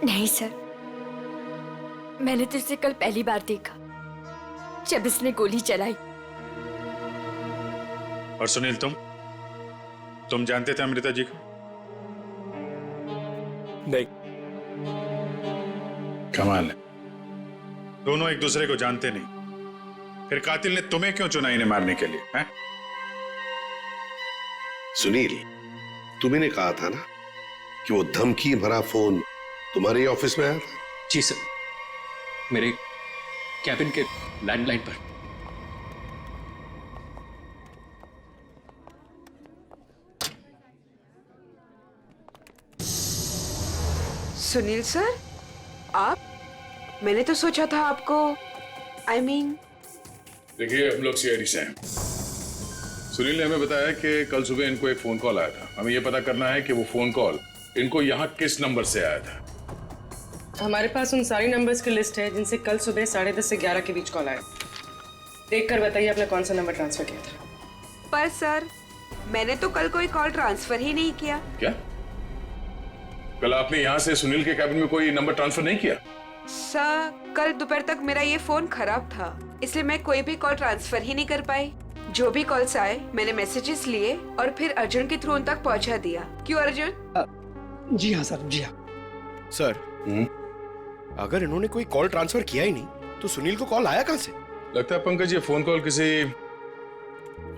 नहीं सर, मैंने तो इसे कल पहली बार देखा जब इसने गोली चलाई। और सुनील, तुम जानते थे अमृता जी को? नहीं। कमाल है, दोनों एक दूसरे को जानते नहीं, फिर कातिल ने तुम्हें क्यों चुना इन्हें मारने के लिए? हैं? सुनील, तुम्हें कहा था ना कि वो धमकी भरा फोन तुम्हारे ऑफिस में आया था? जी सर, मेरे कैबिन के लैंडलाइन पर। सुनील सर, आप? मैंने तो सोचा था आपको देखिए, हम लोग सीआईडी से हैं। सुनील ने हमें बताया कि कल सुबह इनको एक फोन कॉल आया था। हमें यह पता करना है कि वो फोन कॉल इनको यहाँ किस नंबर से आया था? हमारे पास उन सारी नंबर्स की लिस्ट है जिनसे कल सुबह 10:30 से 11 के बीच कॉल आया। देख कर बताइए आपने कौन सा नंबर ट्रांसफर किया था। पर सर, मैंने तो कल कोई कॉल ट्रांसफर ही नहीं किया। क्या? कल आपने यहाँ से सुनील के कैबिन में कोई नंबर ट्रांसफर नहीं किया? सर, कल दोपहर तक मेरा ये फोन खराब था, इसलिए मैं कोई भी कॉल ट्रांसफर ही नहीं कर पाई। जो भी कॉल्स आए मैंने मैसेजेस लिए और फिर अर्जुन के थ्रू उन तक पहुंचा दिया। क्यों अर्जुन? जी हाँ सर, जी हाँ सर। अगर इन्होंने कोई कॉल ट्रांसफर किया ही नहीं तो सुनील को कॉल आया कहाँ से? लगता है पंकज ये फोन कॉल किसी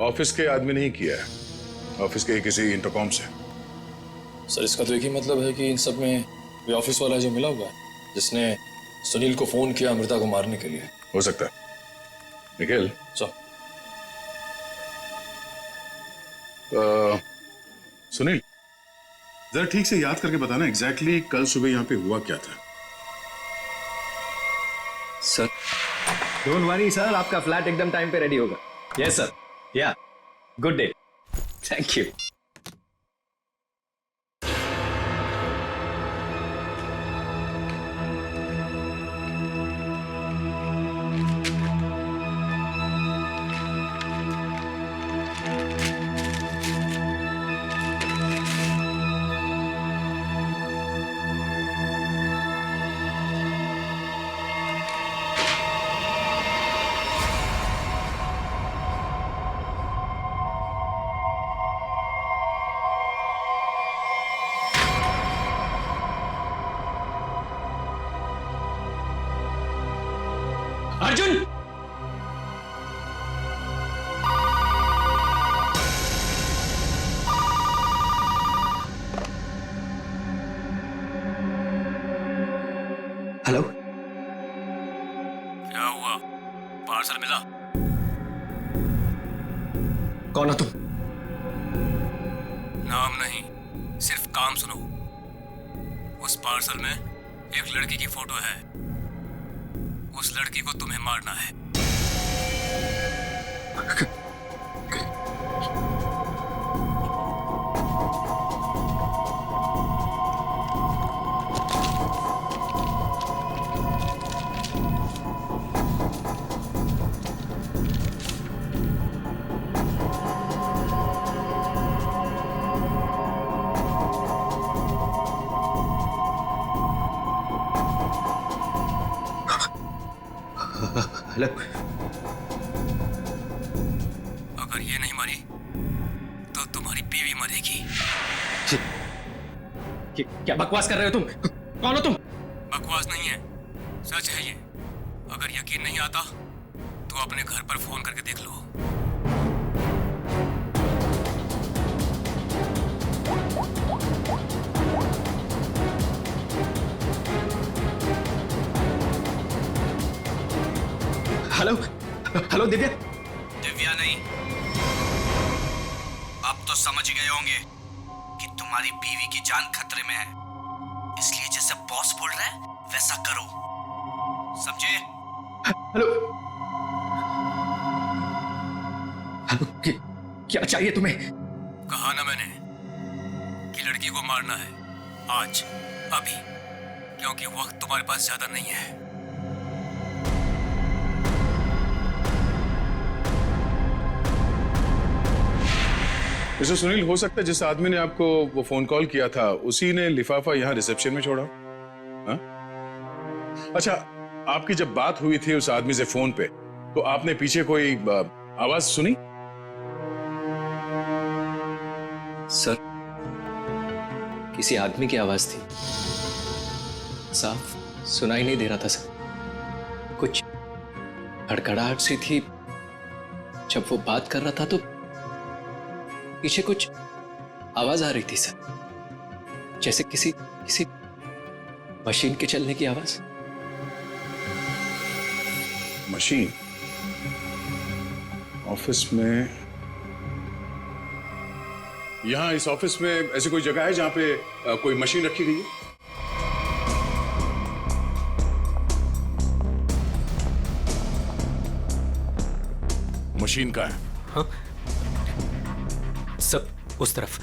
ऑफिस के आदमी ने ही किया है, ऑफिस के किसी इंटरकॉम से। सर इसका तो एक ही मतलब है कि इन सब में वो ऑफिस वाला जो मिला हुआ है जिसने सुनील को फोन किया अमृता को मारने के लिए। हो सकता है। निखिल सर। सुनील जरा ठीक से याद करके बताना एग्जैक्टली कल सुबह यहाँ पे हुआ क्या था। सर डोंट वरी सर, आपका फ्लैट एकदम टाइम पे रेडी होगा। यस सर, या good day, thank you. Arjun! Hello, क्या हुआ? पार्सल मिला? कौन हो तुम? नाम नहीं, सिर्फ काम सुनो। उस पार्सल में एक लड़की की फोटो है। उस लड़की को तुम्हें मारना है। हेलो, अगर ये नहीं मरी तो तुम्हारी बीवी मरेगी। क्या बकवास कर रहे हो तुम? कौन हो तुम? बकवास नहीं है, सच है ये। अगर यकीन नहीं आता तो अपने घर पर फोन करके देख लो। Hello hello Divya. दिव्या नहीं, अब तो समझ गए होंगे कि तुम्हारी बीवी की जान खतरे में है, इसलिए जैसे बॉस बोल रहा है वैसा करो, समझे? हेलो हेलो, क्या चाहिए तुम्हें? कहा ना मैंने कि लड़की को मारना है आज, अभी, क्योंकि वक्त तुम्हारे पास ज्यादा नहीं है। मिस्टर सुनील, हो सकता है जिस आदमी ने आपको वो फोन कॉल किया था उसी ने लिफाफा यहाँ रिसेप्शन में छोड़ा। हा? अच्छा, आपकी जब बात हुई थी उस आदमी से फोन पे तो आपने पीछे कोई आवाज सुनी? सर, किसी आदमी की आवाज थी, साफ सुनाई नहीं दे रहा था सर। कुछ हड़कड़ाहट सी थी। जब वो बात कर रहा था तो पीछे कुछ आवाज आ रही थी सर, जैसे किसी मशीन के चलने की आवाज। मशीन? ऑफिस में? यहां इस ऑफिस में ऐसी कोई जगह है जहां पे कोई मशीन रखी गई है? मशीन का है? हाँ? सब उस तरफ।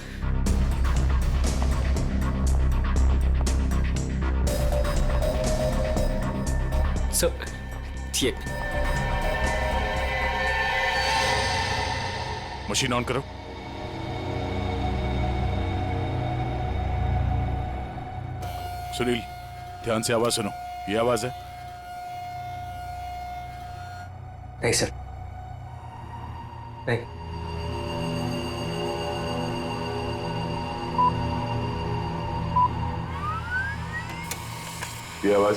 सर ठीक। मशीन ऑन करो। सुनील, ध्यान से आवाज सुनो। ये आवाज है? नहीं सर, नहीं। ये आवाज?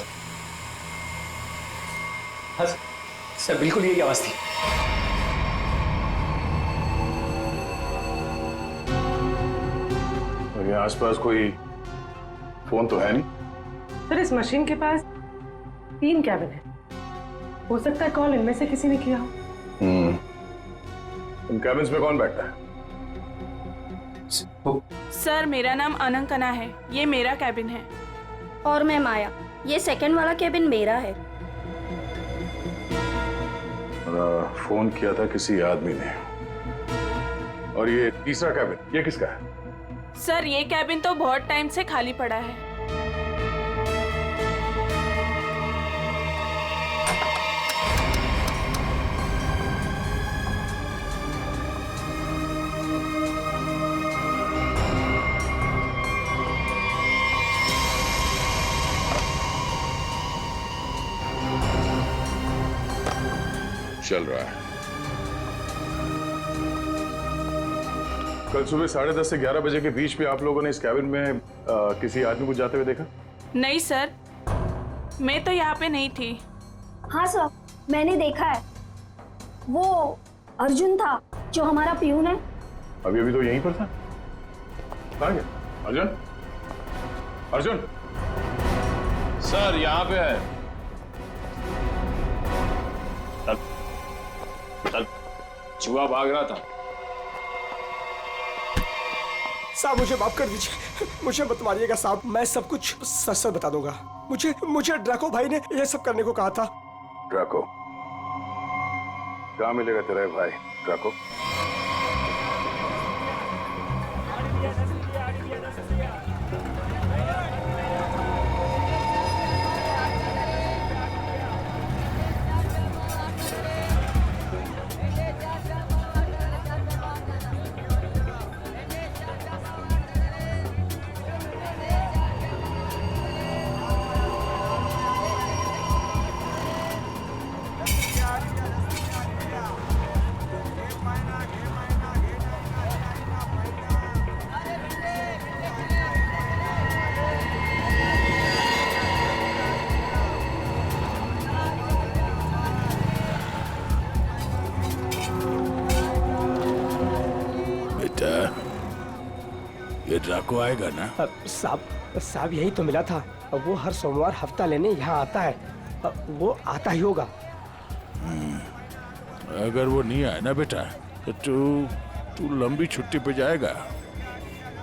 हाँ सर, बिल्कुल यही आवाज थी। और ये आसपास कोई फोन तो है नहीं? सर, इस मशीन के पास 3 कैबिन है। हो सकता है कॉल इनमें से किसी ने किया हो। इन कैबिन्स में कौन बैठता है? सर, मेरा नाम अनंकना है, ये मेरा कैबिन है। और मैं माया, ये सेकंड वाला कैबिन मेरा है। फोन किया था किसी आदमी ने। और ये तीसरा कैबिन, ये किसका है? सर, ये कैबिन तो बहुत टाइम से खाली पड़ा है। चल रहा है। कल सुबह 10:30 से 11 बजे के बीच में आप लोगों ने इस कैबिन में किसी आदमी को जाते हुए देखा? नहीं सर, मैं तो यहाँ पे नहीं थी। हाँ सर, मैंने देखा है। वो अर्जुन था जो हमारा पियून है। अभी अभी तो यहीं पर था। कहाँ गया? अर्जुन? अर्जुन? सर, यहाँ पे है। चल, चूहा भाग रहा था। साहब, मुझे माफ कर दीजिए, मुझे मत मारिएगा साहब, मैं सब कुछ सच सच बता दूंगा। मुझे ड्रैको भाई ने ये सब करने को कहा था। ड्रैको? कहाँ मिलेगा तेरा भाई ड्रैको? ये ड्राको आएगा ना? साहब यही तो मिला था। वो हर सोमवार हफ्ता लेने यहाँ आता है। वो आता ही होगा। अगर वो नहीं आए ना बेटा, तो तू लंबी छुट्टी पे जाएगा।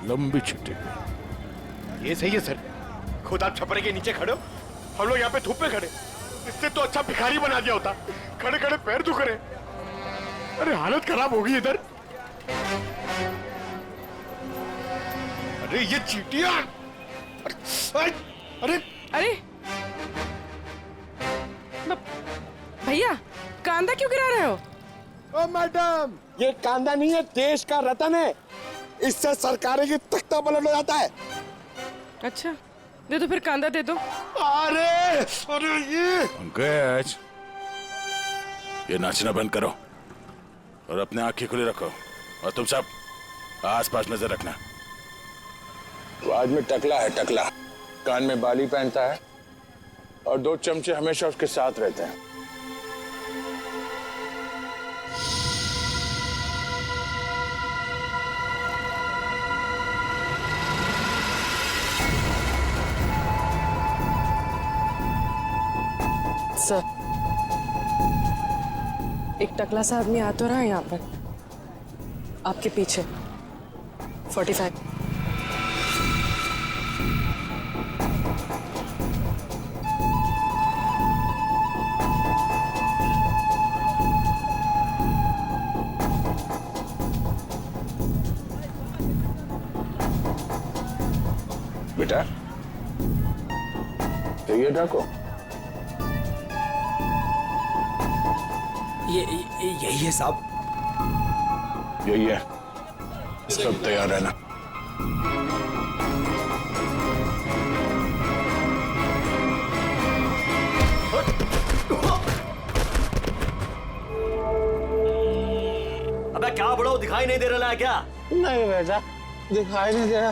लंबी छुट्टी पे। ये सही है सर। खुद आप छपरे के नीचे खड़े हो, हम लोग यहाँ पे धूप में खड़े। इससे तो अच्छा भिखारी बना दिया होता। खड़े खड़े पैर दुख रहे। अरे हालत खराब हो गई इधर। अरे ये चीटियां! अरे भैया, कांदा क्यों गिरा रहे हो? ओ मैडम, ये कांदा नहीं है, देश का रतन है। इससे सरकारें की तख्ता पलट हो जाता है। अच्छा, दे दो फिर, कांदा दे दो। अरे ये पंकज, ये नाचना बंद करो और अपने आंखें खुली रखो। और तुम सब आसपास नजर रखना। तो आज में टकला है, टकला कान में बाली पहनता है और 2 चमचे हमेशा उसके साथ रहते हैं। सर, एक टकला सा आदमी आ तो रहा है यहाँ पर, आपके पीछे। 45। बेटा, ये डाको यही है साहब। यही है, सब तैयार रहना। अबे क्या बड़ो, दिखाई नहीं दे रहा है क्या? नहीं बेटा, दिखाई नहीं दे रहा,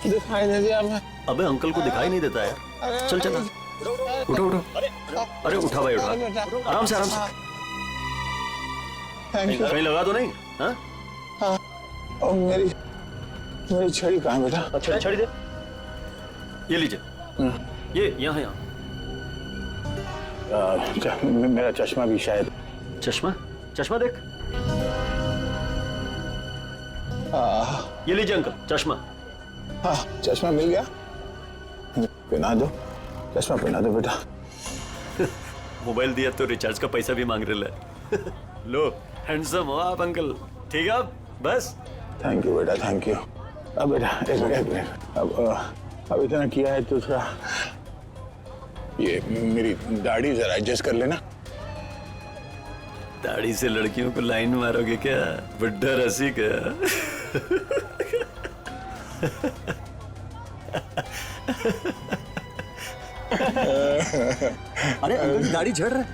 दिखाई नहीं दिया मैं। अबे अंकल को दिखाई नहीं देता है। चल चल, उठो उठो। अरे उठा भाई उठा, आराम से आराम से। कहीं लगा तो नहीं? हाँ? और मेरी छड़ी कहाँ बेटा? अच्छा छड़ी दे, ये लीजिए। ये यहाँ यहाँ। मेरा चश्मा भी शायद। चश्मा? चश्मा देख। ये लीजिए अंकल चश्मा। हाँ चश्मा मिल गया, पहना दो, चश्मा पहना दो बेटा। मोबाइल दिया तो रिचार्ज का पैसा भी मांग रहे। लो हैंडसम हो आप अंकल। ठीक है बस। थैंक यू बेटा, थैंक यू। अब बेटा एक मिनट, अब इतना किया है तो थोड़ा ये मेरी दाढ़ी जरा एडजस्ट कर लेना। दाढ़ी से लड़कियों को लाइन मारोगे क्या? बुड्ढा रसिक। अरे अंकल दाढ़ी झड़ रहा है।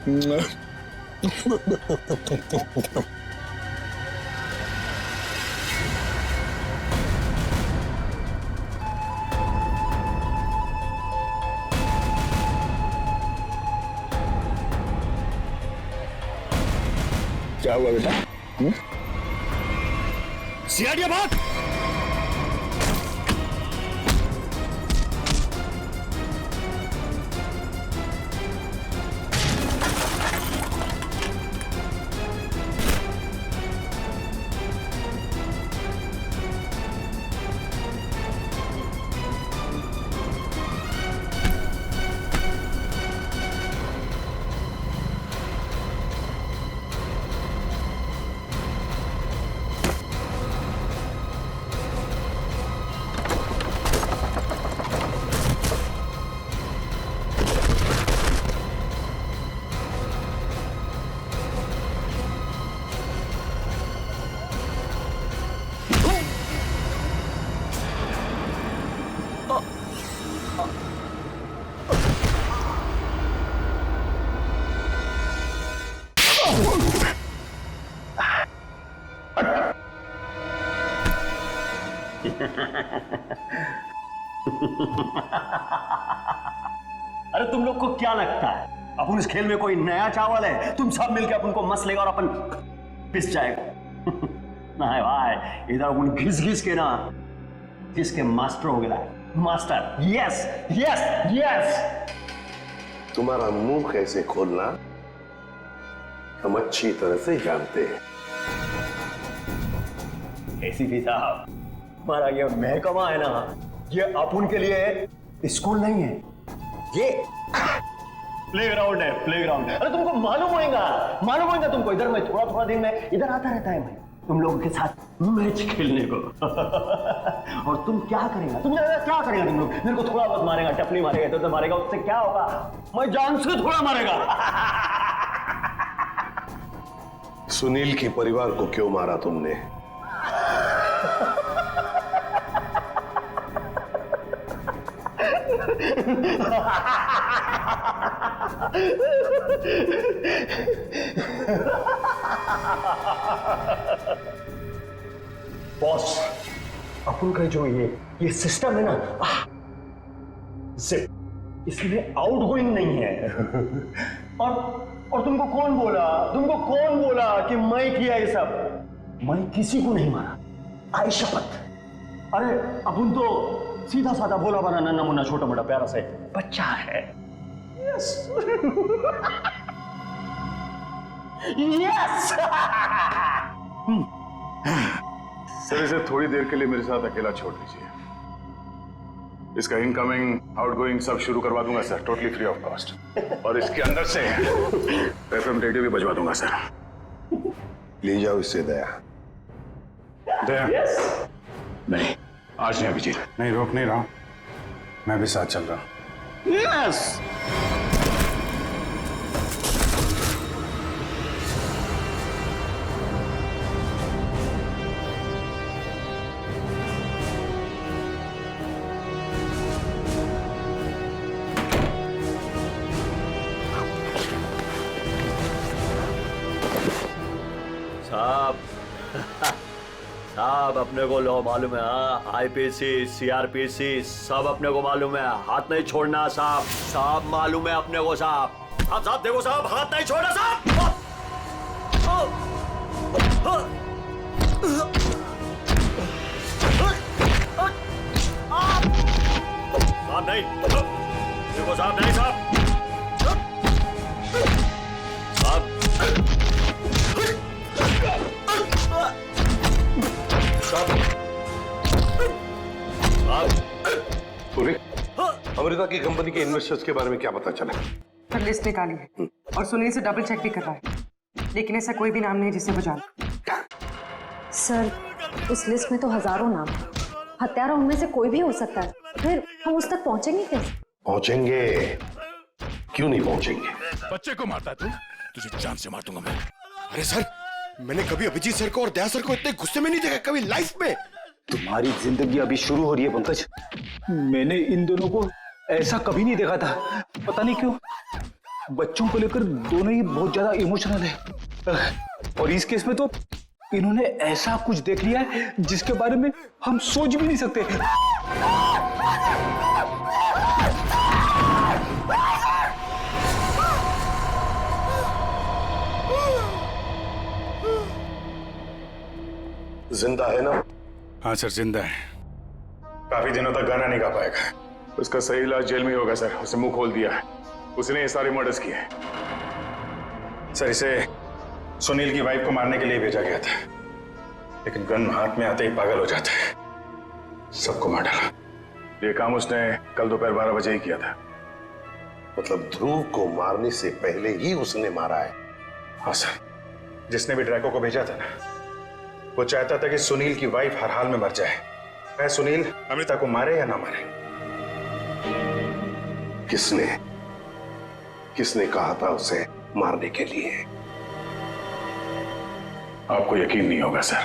क्या हुआ बेटा? सियाड़िया भाग। अरे तुम लोग को क्या लगता है अपन इस खेल में कोई नया चावल है? तुम सब मिलकर अपन को मस लेगा और अपन पिस जाएगा। नहीं भाई, इधर अपन घिस घिस के ना जिसके मास्टर हो गया। Master, yes yes yes. तुम्हारा मुंह कैसे खोलना हम अच्छी तरह से जानते हैं। एसीपी साहब, हमारा ये महकमा है ना, ये अपन के लिए स्कूल नहीं है, ये प्लेग्राउंड है, प्लेग्राउंड। अरे तुमको मालूम होगा तुमको। इधर मैं थोड़ा थोड़ा दिन में इधर आता रहता है मैं तुम लोगों के साथ मैच खेलने को। और तुम क्या करेगा? तुम लोग मेरे को थोड़ा बहुत मारेगा, टपली मारेगा, तो मारेगा, उससे क्या होगा? मैं जान से थोड़ा मारेगा। सुनील के परिवार को क्यों मारा तुमने? बॉस, अपन का जो ये सिस्टम है ना, इसमें आउटगोइंग नहीं है। और तुमको कौन बोला कि मैं किया ये सब? मैं किसी को नहीं मारा, आई शपथ। अरे अपन तो सीधा साधा भोला बना नन्ना मुन्ना छोटा मोटा प्यारा से बच्चा है। Yes yes. सर इसे थोड़ी देर के लिए मेरे साथ अकेला छोड़ दीजिए। इसका इनकमिंग आउटगोइंग सब शुरू करवा दूंगा sir, totally free of cost. और इसके अंदर से एफएम रेडियो भी बजवा दूंगा सर। ले जाओ इससे दया। नहीं, आज नहीं अभिजीत, नहीं रोक नहीं रहा हूं, मैं भी साथ चल रहा हूं। यस। साहब साहब अपने को लो मालूम है, हाँ आईपीसी सीआरपीसी सब अपने को मालूम है, हाथ नहीं छोड़ना साहब। साहब मालूम है अपने को साहब। आप साहब देखो साहब, हाथ नहीं छोड़ना साहब। साहब नहीं देखो साहब, नहीं साहब पूरी अमृता की कंपनी के इन्वेस्टर्स के बारे में क्या पता चला? सर लिस्ट निकाली है और सुनील से डबल चेक भी कर रहा है, लेकिन ऐसा कोई भी नाम नहीं जिसे वो जाने। सर उस लिस्ट में तो हजारों नाम हैं। हत्यारा उनमें से कोई भी हो सकता है, फिर हम उस तक पहुंचेंगे कैसे? पहुंचेंगे, क्यों नहीं पहुंचेंगे? बच्चे को मारता तू, तुझे जान से मार दूंगा मैं। अरे सर, मैंने कभी अभिजीत सर को और दया सर को इतने गुस्से में नहीं देखा कभी लाइफ में। तुम्हारी जिंदगी अभी शुरू हो रही है पंकज। मैंने इन दोनों को ऐसा कभी नहीं देखा था, पता नहीं क्यों बच्चों को लेकर दोनों ही बहुत ज्यादा इमोशनल है। और इस केस में तो इन्होंने ऐसा कुछ देख लिया है जिसके बारे में हम सोच भी नहीं सकते। जिंदा है ना? हाँ सर जिंदा है। काफी दिनों तक गाना नहीं गा पाएगा। उसका सही इलाज जेल में ही होगा सर। उसे मुंह खोल दिया है, उसने ये सारे मर्डर्स किए हैं। सर इसे सुनील की वाइफ को मारने के लिए भेजा गया था, लेकिन गन हाथ में आते ही पागल हो जाता है, सबको मार डाला। ये काम उसने कल दोपहर 12 बजे ही किया था। मतलब ध्रुव को मारने से पहले ही उसने मारा है? हाँ सर, जिसने भी ड्रैको को भेजा था ना, वो चाहता था कि सुनील की वाइफ हर हाल में मर जाए, चाहे सुनील अमृता को मारे या ना मारे। किसने कहा था उसे मारने के लिए? आपको यकीन नहीं होगा सर।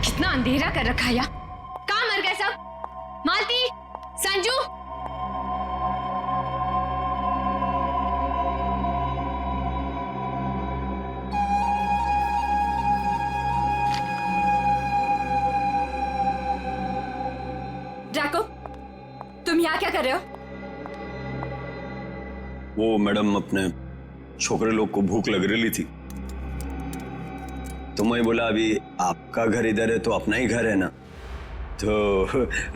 कितना अंधेरा कर रखा है यार। कहाँ मर गए सब? मालती, संजू, ड्रैको, तुम यहाँ क्या कर रहे हो? वो मैडम अपने छोकरे लोग को भूख लग रही थी, तो मैं बोला अभी आपका घर इधर है तो अपना ही घर है ना, तो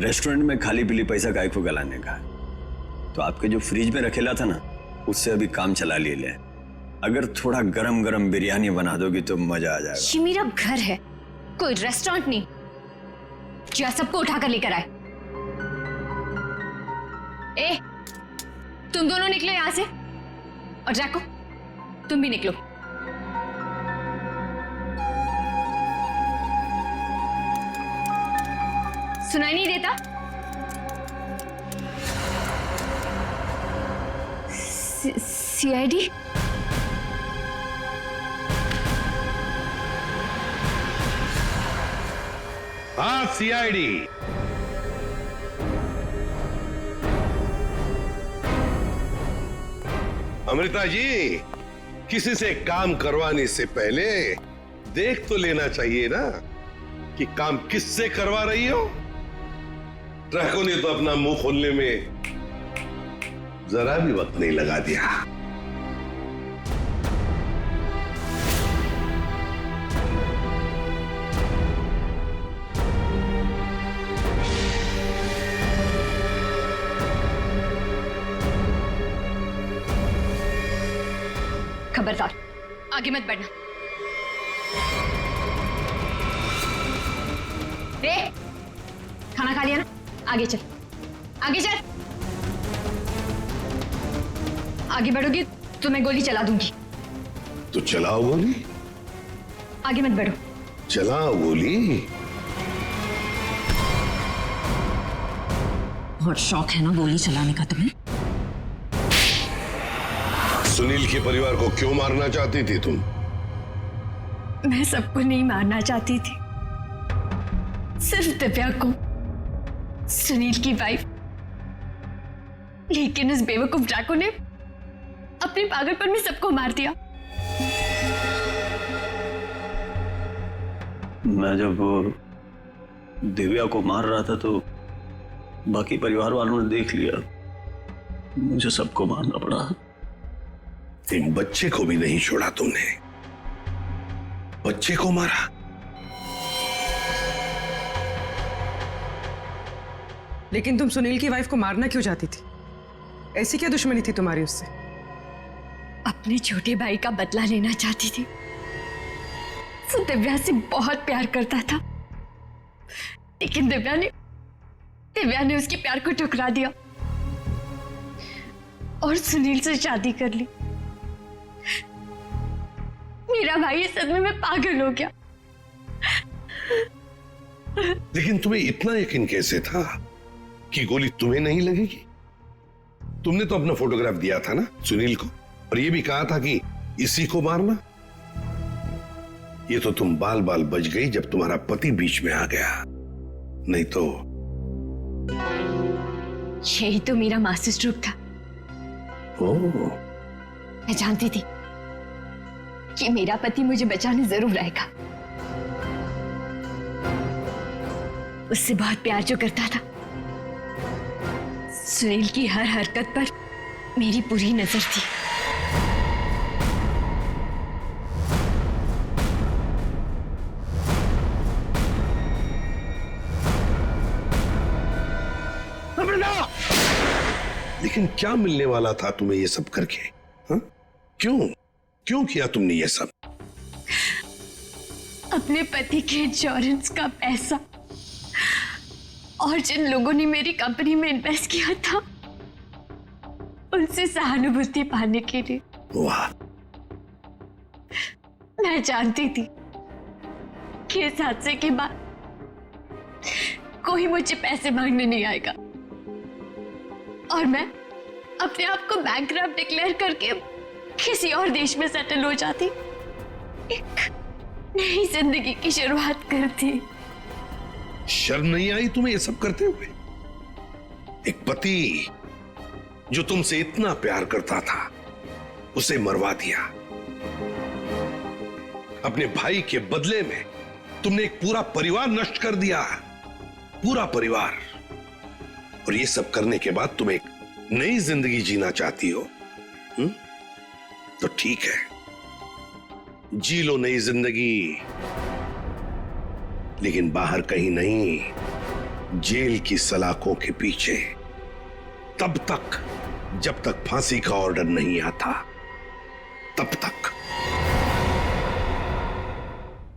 रेस्टोरेंट में खाली पीली पैसा काय को गलाने का, तो आपके जो फ्रिज में रखेला था ना उससे अभी काम चला ले। अगर थोड़ा गरम गरम बिरयानी बना दोगी तो मजा आ जाएगा। ये मेरा घर है, कोई रेस्टोरेंट नहीं जो सबको उठाकर लेकर आए। ए, तुम दोनों निकलो यहां से, और जैको तुम भी निकलो। सुनाई नहीं देता? सीआईडी? हाँ सीआईडी। अमृता जी, किसी से काम करवाने से पहले देख तो लेना चाहिए ना कि काम किससे करवा रही हो। ड्रैको ने तो अपना मुंह खोलने में जरा भी वक्त नहीं लगा दिया। खबरदार, आगे मत बढ़ना। ए, खाना खा लिया ना? आगे चल, आगे चल। आगे बढ़ोगी तो मैं गोली चला दूंगी। तो चलाओ गोली। आगे मत बढ़ो। चलाओ गोली। बहुत शौक है ना गोली चलाने का तुम्हें? सुनील के परिवार को क्यों मारना चाहती थी तुम? मैं सबको नहीं मारना चाहती थी, सिर्फ दिव्या को, सुनील की वाइफ। लेकिन उस बेवकूफ ड्रैको ने अपने पागलपन में सबको मार दिया। मैं जब दिव्या को मार रहा था तो बाकी परिवार वालों ने देख लिया, मुझे सबको मारना पड़ा। एक बच्चे को भी नहीं छोड़ा तूने, बच्चे को मारा। लेकिन तुम सुनील की वाइफ को मारना क्यों चाहती थी? ऐसी क्या दुश्मनी थी तुम्हारी उससे? अपने छोटे भाई का बदला लेना चाहती थी। वो दिव्या से बहुत प्यार करता था, लेकिन दिव्या ने उसके प्यार को ठुकरा दिया और सुनील से शादी कर ली। मेरा भाई इस सदमे में पागल हो गया। लेकिन तुम्हें इतना यकीन कैसे था कि गोली तुम्हें नहीं लगेगी? तुमने तो अपना फोटोग्राफ दिया था ना सुनील को, और ये भी कहा था कि इसी को मारना। ये तो तुम बाल बाल बच गई जब तुम्हारा पति बीच में आ गया, नहीं तो। यही तो मेरा मास्टर स्ट्रोक था। ओह, मैं जानती थी कि मेरा पति मुझे बचाने जरूर आएगा। उससे बहुत प्यार जो करता था। सुनील की हर हरकत पर मेरी पूरी नजर थी। लेकिन क्या मिलने वाला था तुम्हें ये सब करके? हा? क्यों किया तुमने ये सब? अपने पति के इंश्योरेंस का पैसा और जिन लोगों ने मेरी कंपनी में इन्वेस्ट किया था उनसे सहानुभूति पाने के लिए। वाह। मैं जानती थी कि इस हादसे के बाद कोई मुझे पैसे मांगने नहीं आएगा और मैं अपने आप को बैंकरप्ट डिक्लेयर करके किसी और देश में सेटल हो जाती, एक नई जिंदगी की शुरुआत करती। शर्म नहीं आई तुम्हें ये सब करते हुए? एक पति जो तुमसे इतना प्यार करता था उसे मरवा दिया। अपने भाई के बदले में तुमने एक पूरा परिवार नष्ट कर दिया, पूरा परिवार। और ये सब करने के बाद तुम एक नई जिंदगी जीना चाहती हो? तो ठीक है, जी लो नई जिंदगी, लेकिन बाहर कहीं नहीं, जेल की सलाखों के पीछे, तब तक जब तक फांसी का ऑर्डर नहीं आता, तब तक।